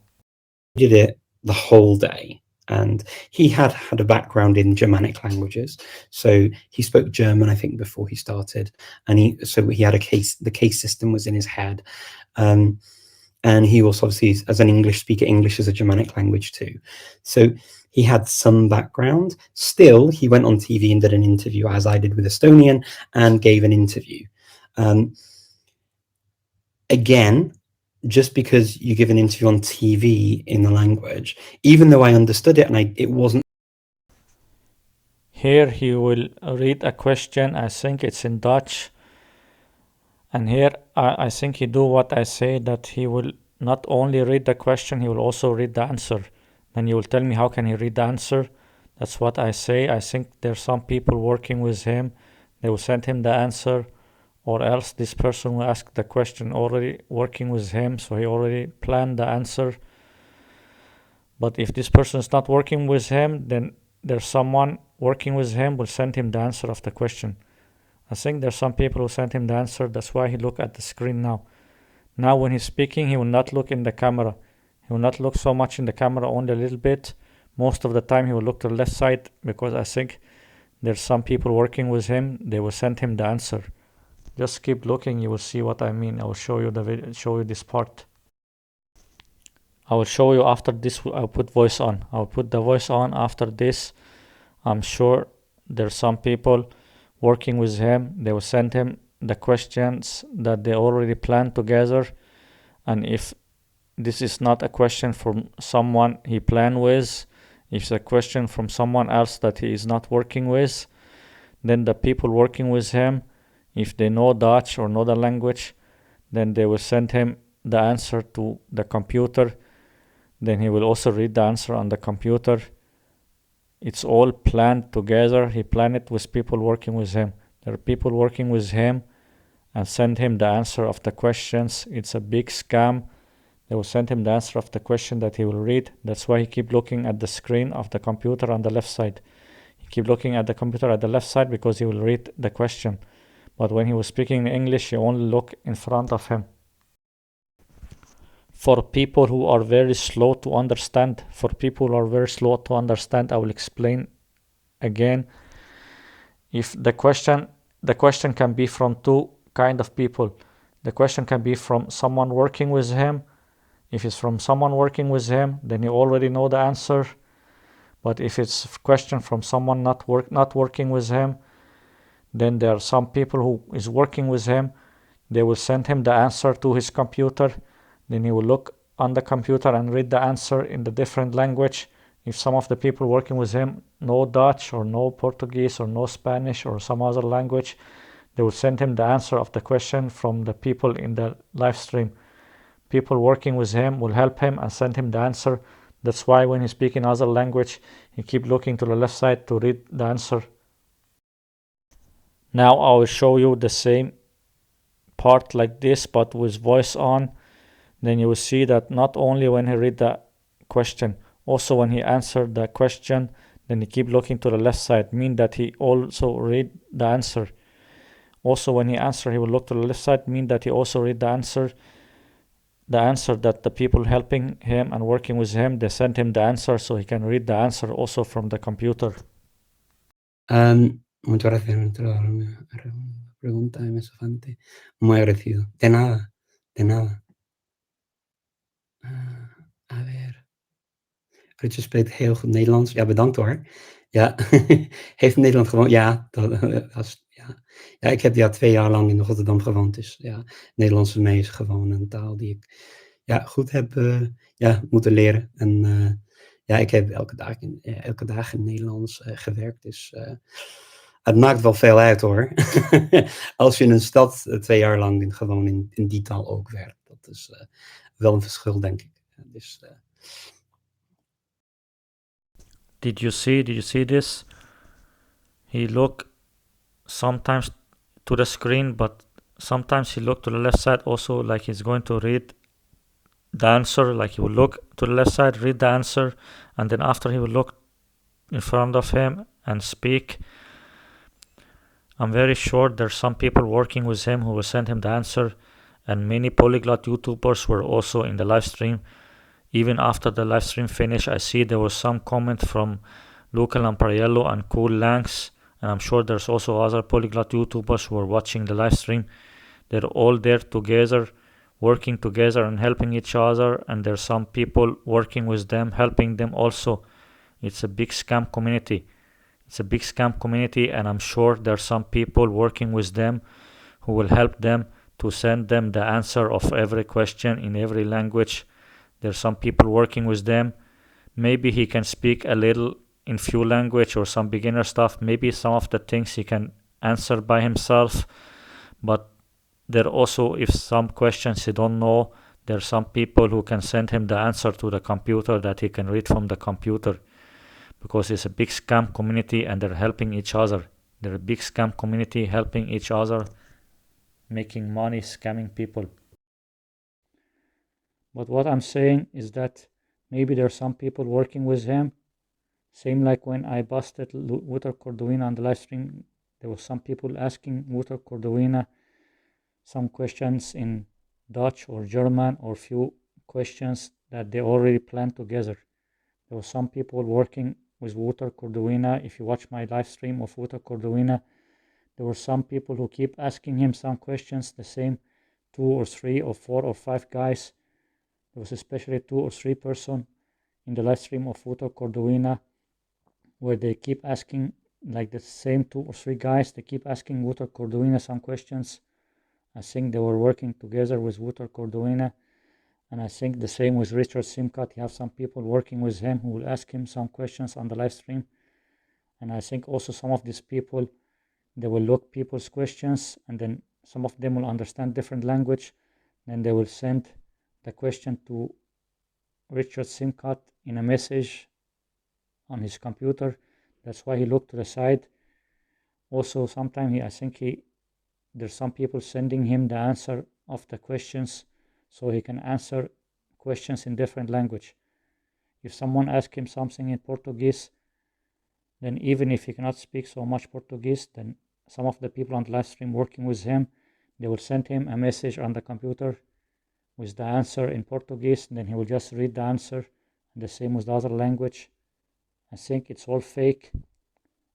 He did it the whole day. And he had a background in Germanic languages, so he spoke German, I think, before he started. And he had the case system was in his head, and he also obviously, as an English speaker, English is a Germanic language too. So he had some background. Still, he went on TV and did an interview, as I did with Estonian, and gave an interview. Again, just because you give an interview on TV in the language, even though I understood it and it wasn't. Here he will read a question. I think it's in Dutch. And here I think he do what I say, that he will not only read the question, he will also read the answer. Then you will tell me how can he read the answer. That's what I say. I think there's some people working with him. They will send him the answer. Or else this person will ask the question already working with him, so he already planned the answer. But if this person is not working with him, then there's someone working with him will send him the answer of the question. I think there's some people who sent him the answer. That's why he look at the screen now. Now when he's speaking, he will not look in the camera. He will not look so much in the camera, only a little bit. Most of the time he will look to the left side, because I think there's some people working with him. They will send him the answer. Just keep looking, you will see what I mean. I will show you the video, show you this part. I will show you after this. I'll put voice on. I'll put the voice on after this. I'm sure there's some people working with him. They will send him the questions that they already planned together. And if this is not a question from someone he planned with, if it's a question from someone else that he is not working with, then the people working with him, if they know Dutch or know the language, then they will send him the answer to the computer. Then he will also read the answer on the computer. It's all planned together. He planned it with people working with him. There are people working with him and send him the answer of the questions. It's a big scam. They will send him the answer of the question that he will read. That's why he keep looking at the screen of the computer on the left side. He keep looking at the computer at the left side because he will read the question. But when he was speaking in English, he only look in front of him. for people who are very slow to understand. I will explain again. If the question can be from two kind of people. The question can be from someone working with him. If it's from someone working with him, then you already know the answer. But if it's a question from someone not working with him, then there are some people who is working with him. They will send him the answer to his computer. Then he will look on the computer and read the answer in the different language. If some of the people working with him know Dutch or know Portuguese or know Spanish or some other language, they will send him the answer of the question from the people in the live stream. People working with him will help him and send him the answer. That's why when he speaks in other language, he keep looking to the left side to read the answer. Now I will show you the same part like this, but with voice on. Then you will see that not only when he read the question, also when he answered the question, then he keep looking to the left side, mean that he also read the answer. Also when he answer, he will look to the left side, mean that he also read the answer that the people helping him and working with him, they sent him the answer, so he can read the answer also from the computer. Muchas gracias, nuestro pregunta, Mesofante. Muy agradecido. De nada, de nada. A ver. Rutje spreekt heel goed Nederlands. Ja, bedankt hoor. Ja, heeft in Nederland gewoond. Ja, ja, ik heb 2 jaar lang in Rotterdam gewoond. Dus ja, Nederlands voor mij is gewoon een taal die ik goed heb moeten leren. En ja, ik heb elke dag in Nederlands gewerkt. Dus het maakt wel veel uit hoor. Als je in een stad 2 jaar lang gewoon in die taal ook werkt. Dat is wel een verschil, denk ik. Dus... Did you see this? He look sometimes to the screen, but sometimes he look to the left side also, like he's going to read the answer. Like he will look to the left side, read the answer, and then after he will look in front of him and speak. I'm very sure there's some people working with him who will send him the answer, and many polyglot YouTubers were also in the live stream. Even after the live stream finished, I see there was some comment from Luca Lampariello and Cool Langs, and I'm sure there's also other polyglot YouTubers who are watching the live stream. They're all there together, working together and helping each other, and there's some people working with them, helping them also. It's a big scam community. And I'm sure there's some people working with them who will help them to send them the answer of every question in every language. There's some people working with them. Maybe he can speak a little in few language or some beginner stuff. Maybe some of the things he can answer by himself. But there also, if some questions he don't know, there are some people who can send him the answer to the computer that he can read from the computer. Because it's a big scam community and they're helping each other. They're a big scam community helping each other, making money, scamming people. But what I'm saying is that maybe there are some people working with him. Same like when I busted Wouter Corduina on the live stream, there was some people asking Wouter Corduina some questions in Dutch or German, or few questions that they already planned together. There were some people working with Wouter Corduina. If you watch my live stream of Wouter Corduina, there were some people who keep asking him some questions, the same 2 or 3 or 4 or 5 guys. There was especially 2 or 3 person in the live stream of Wouter Corduina where they keep asking, like the same 2 or 3 guys, they keep asking Wouter Corduina some questions. I think they were working together with Wouter Corduina. And I think the same with Richard Simcott. You have some people working with him who will ask him some questions on the live stream. And I think also some of these people, they will look people's questions, and then some of them will understand different language. Then they will send the question to Richard Simcott in a message on his computer. That's why he looked to the side. Also, sometimes there's some people sending him the answer of the questions, so he can answer questions in different language. If someone asks him something in Portuguese, then even if he cannot speak so much Portuguese, then some of the people on the live stream working with him, they will send him a message on the computer with the answer in Portuguese, and then he will just read the answer, and the same with the other language. I think it's all fake,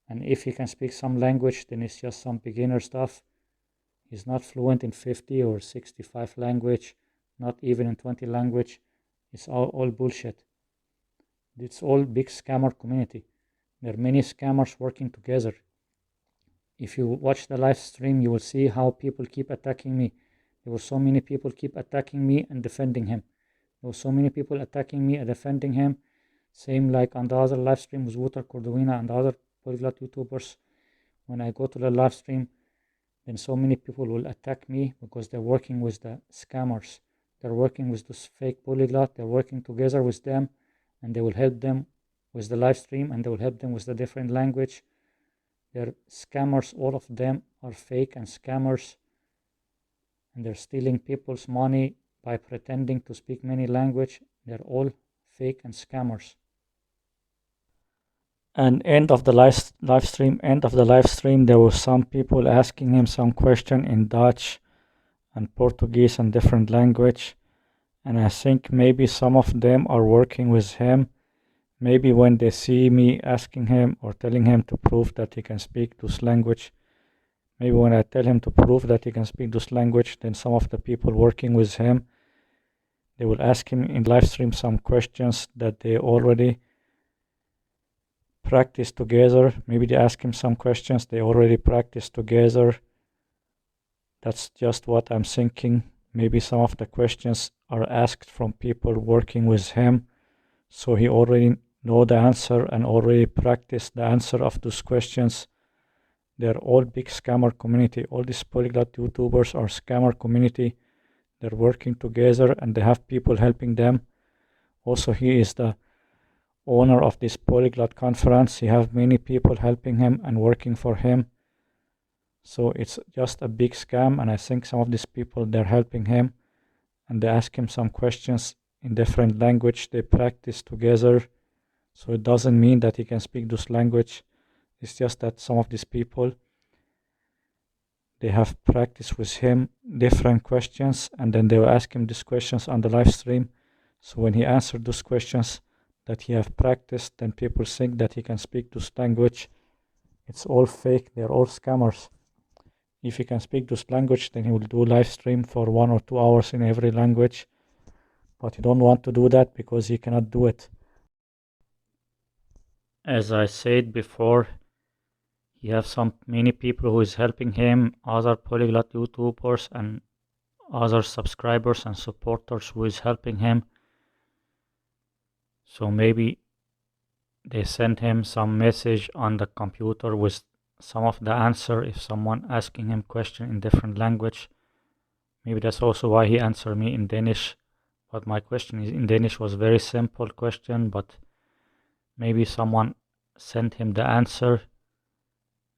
and if he can speak some language, then it's just some beginner stuff. He's not fluent in 50 or 65 language, not even in 20 language. It's all bullshit. It's all big scammer community. There are many scammers working together. If you watch the live stream, you will see how people keep attacking me. There were so many people keep attacking me and defending him. There were so many people attacking me and defending him. Same like on the other live stream with Water Cordovina and the other polyglot YouTubers. When I go to the live stream, then so many people will attack me because they're working with the scammers. They're working with this fake polyglot. They're working together with them, and they will help them with the live stream, and they will help them with the different language. They're scammers. All of them are fake and scammers, and they're stealing people's money by pretending to speak many language. They're all fake and scammers. And end of the live stream, there were some people asking him some question in Dutch and Portuguese and different language. And I think maybe some of them are working with him. Maybe when they see me asking him or telling him to prove that he can speak this language, maybe when I tell him to prove that he can speak this language, then some of the people working with him, they will ask him in live stream some questions that they already practice together. Maybe they ask him some questions they already practiced together. That's just what I'm thinking. Maybe some of the questions are asked from people working with him, so he already know the answer and already practiced the answer of those questions. They're all big scammer community. All these polyglot YouTubers are scammer community. They're working together and they have people helping them. Also, he is the owner of this polyglot conference. He have many people helping him and working for him. So it's just a big scam, and I think some of these people, they're helping him and they ask him some questions in different language. They practice together, so it doesn't mean that he can speak this language. It's just that some of these people, they have practiced with him different questions, and then they will ask him these questions on the live stream. So when he answered those questions that he have practiced, then people think that he can speak this language. It's all fake. They're all scammers. If he can speak this language, then he will do live stream for 1 or 2 hours in every language. But he don't want to do that because he cannot do it. As I said before, he have many people who is helping him, other polyglot YouTubers and other subscribers and supporters who is helping him. So maybe they send him some message on the computer with some of the answer if someone asking him question in different language. Maybe that's also why he answered me in Danish. But my question in Danish was very simple question, but maybe someone sent him the answer.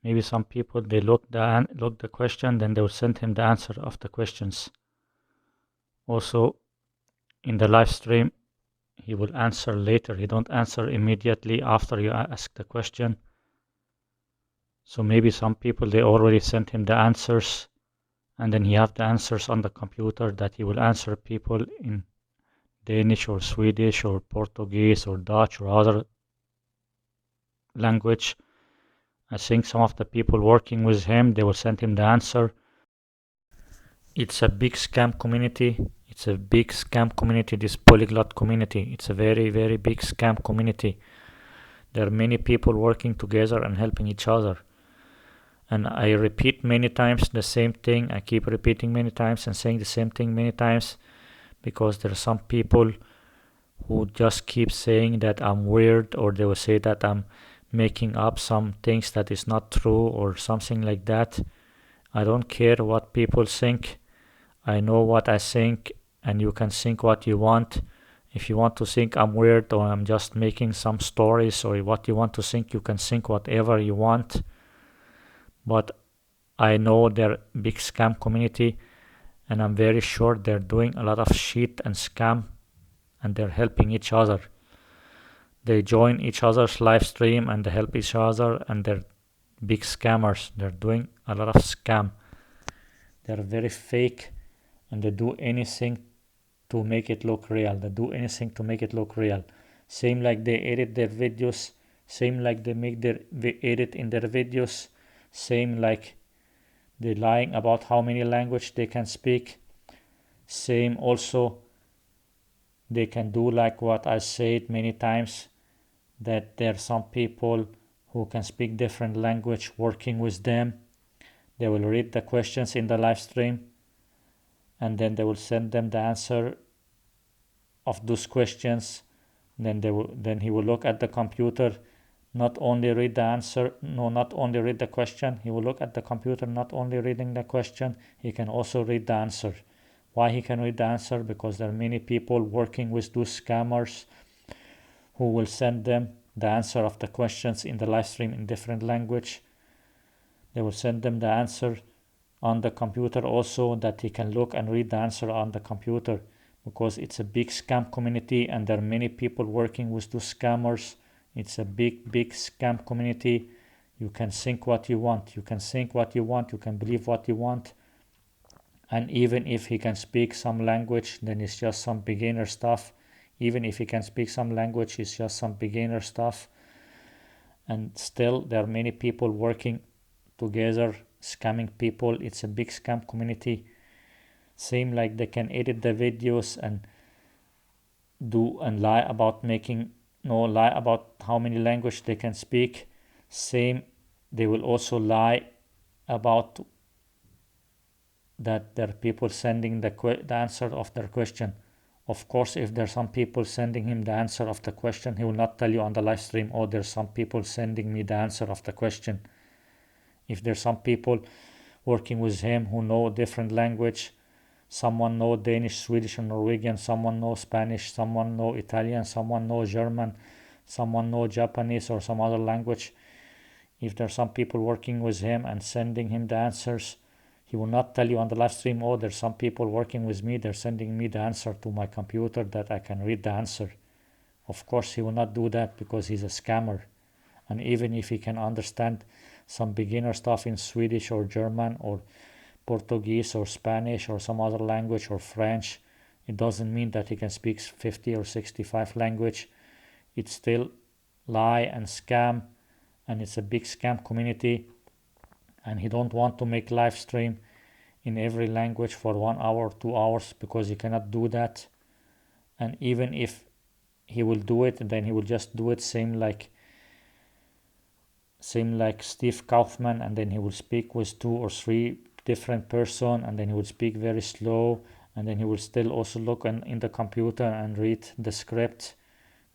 Maybe some people, they look the question, then they will send him the answer of the questions. Also, in the live stream, he will answer later. He don't answer immediately after you ask the question. So maybe some people, they already sent him the answers, and then he have the answers on the computer that he will answer people in Danish or Swedish or Portuguese or Dutch or other language. I think some of the people working with him, they will send him the answer. It's a big scam community. It's a big scam community, this polyglot community. It's a very, very big scam community. There are many people working together and helping each other. And I repeat many times the same thing. I keep repeating many times and saying the same thing many times because there are some people who just keep saying that I'm weird, or they will say that I'm making up some things that is not true or something like that. I don't care what people think. I know what I think, and you can think what you want. If you want to think I'm weird or I'm just making some stories or what you want to think, you can think whatever you want. But I know they're big scam community, and I'm very sure they're doing a lot of shit and scam, and they're helping each other. They join each other's live stream and they help each other, and they're big scammers. They're doing a lot of scam. They're very fake, and they do anything to make it look real. They do anything to make it look real. Same like they edit their videos, same like they make their edit in their videos, same like they're lying about how many language they can speak. Same also they can do like what I said many times, that there are some people who can speak different language working with them. They will read the questions in the live stream and then they will send them the answer of those questions. Then he will look at the computer, not only read the answer, not only read the question, he will look at the computer, not only reading the question, he can also read the answer. Why he can read the answer? Because there are many people working with those scammers who will send them the answer of the questions in the live stream in different language. They will send them the answer on the computer also, that he can look and read the answer on the computer, because it's a big scam community and there are many people working with those scammers. It's a big scam community. You can think what you want, you can think what you want, you can believe what you want. And even if he can speak some language, then it's just some beginner stuff. Even if he can speak some language, it's just some beginner stuff. And still there are many people working together scamming people. It's a big scam community. Same like they can edit the videos and lie about how many language they can speak. Same, they will also lie about that there are people sending the answer of their question. Of course, if there are some people sending him the answer of the question, he will not tell you on the live stream, oh, there's some people sending me the answer of the question. If there's some people working with him who know different language, someone know Danish, Swedish and Norwegian, someone know Spanish, someone know Italian, someone know German, someone know Japanese or some other language. If there's some people working with him and sending him the answers, he will not tell you on the live stream, oh, there's some people working with me, they're sending me the answer to my computer that I can read the answer. Of course, he will not do that because he's a scammer. And even if he can understand some beginner stuff in Swedish or German or Portuguese or Spanish or some other language or French, it doesn't mean that he can speak 50 or 65 language. It's still lie and scam, and it's a big scam community. And he don't want to make live stream in every language for 1 hour or 2 hours, because he cannot do that. And even if he will do it, then he will just do it same like Steve Kaufman, and then he will speak with 2 or 3 different person, and then he will speak very slow, and then he will still also look in the computer and read the script.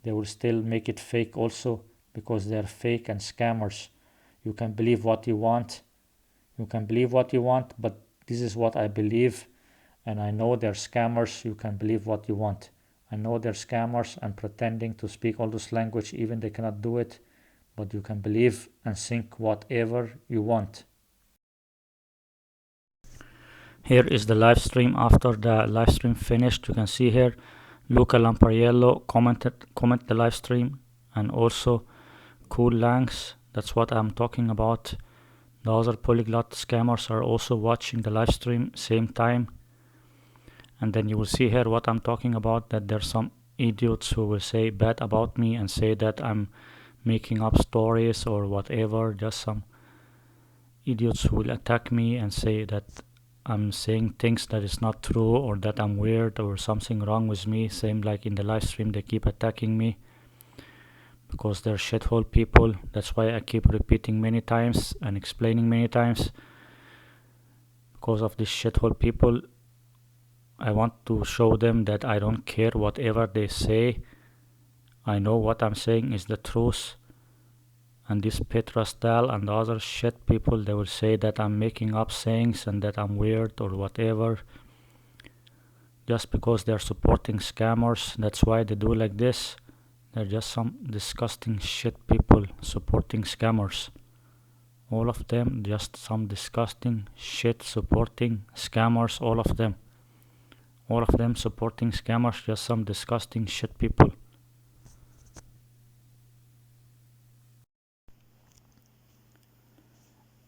They will still make it fake also, because they are fake and scammers. You can believe what you want. You can believe what you want, but this is what I believe, and I know they're scammers. You can believe what you want. I know they're scammers and pretending to speak all this language, even they cannot do it, but you can believe and think whatever you want. Here is the live stream. After the live stream finished, you can see here Luca Lampariello comment the live stream, and also Cool Langs. That's what I'm talking about. The other polyglot scammers are also watching the live stream same time. And then you will see here what I'm talking about, that there's some idiots who will say bad about me and say that I'm making up stories or whatever. Just some idiots who will attack me and say that I'm saying things that is not true, or that I'm weird or something wrong with me. Same like in the live stream, they keep attacking me because they're shithole people. That's why I keep repeating many times and explaining many times. Because of these shithole people, I want to show them that I don't care whatever they say. I know what I'm saying is the truth. And this Petrastal and the other shit people, they will say that I'm making up sayings and that I'm weird or whatever. Just because they're supporting scammers, that's why they do like this. They're just some disgusting shit people supporting scammers. All of them, just some disgusting shit supporting scammers, all of them. All of them supporting scammers, just some disgusting shit people.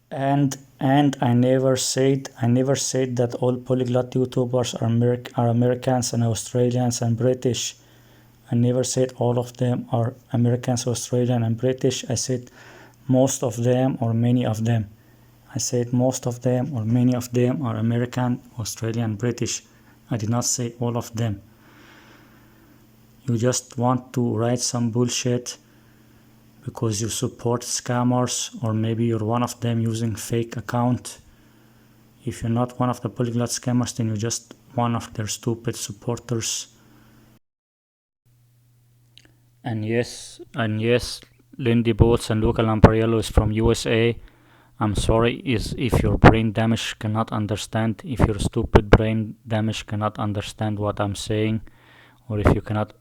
And And I never said that all polyglot YouTubers are Americans and Australians and British. I never said all of them are Americans, Australian and British. I said most of them or many of them. I said most of them or many of them are American, Australian, British. I did not say all of them. You just want to write some bullshit because you support scammers, or maybe you're one of them using fake account. If you're not one of the polyglot scammers, then you're just one of their stupid supporters. And yes, Lindy Boats and Luca Lampariello is from USA. I'm sorry if your brain damage cannot understand, if your stupid brain damage cannot understand what I'm saying, or if you cannot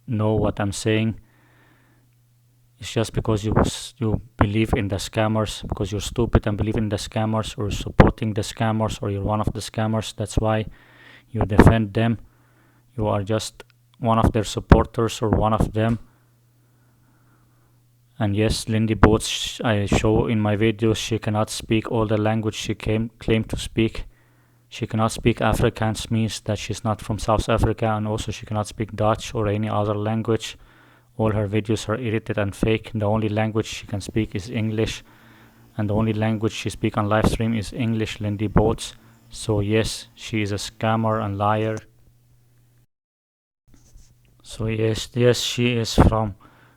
know what I'm saying. It's just because you believe in the scammers, because you're stupid and believe in the scammers, or supporting the scammers, or you're one of the scammers. That's why you defend them. You are just one of their supporters or one of them. And yes, Lindy Boats, I show in my videos, she cannot speak all the language she claimed to speak. She cannot speak Afrikaans, means that she's not from South Africa, and also she cannot speak Dutch or any other language. All her videos are edited and fake. The only language she can speak is English, and the only language she speaks on live stream is English, Lindy Boats. So yes, she is a scammer and liar. So yes, she is from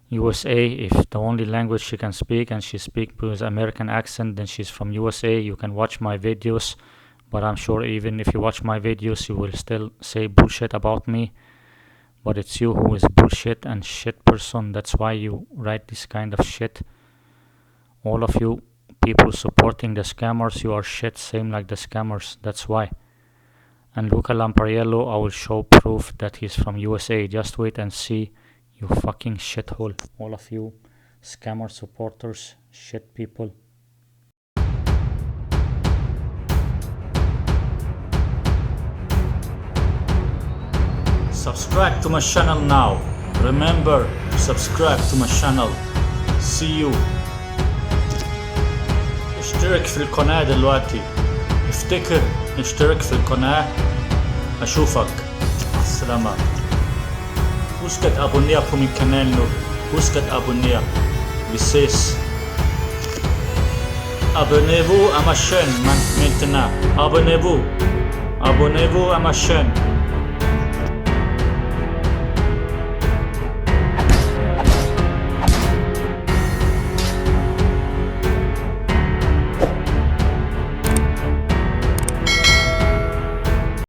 USA. If the only language she can speak and she speaks with American accent, then she's from USA. You can watch my videos, but I'm sure even if you watch my videos, you will still say bullshit about me. But it's you who is bullshit and shit person. That's why you write this kind of shit. All of you people supporting the scammers, you are shit, same like the scammers. That's why. And Luca Lampariello, I will show proof that he's from USA. Just wait and see, you fucking shithole. All of you scammer supporters, shit people. Subscribe to my channel now. Remember to subscribe to my channel. See you. اشترك في القناة دلوقتي. افتكر اشترك في القناة. أشوفك. السلامة. Husk at abonnere på min kanal nu. Husk at abonnere. Vi ses. Abonnez-vous à ma chaîne maintenant. Abonnez-vous à ma chaîne.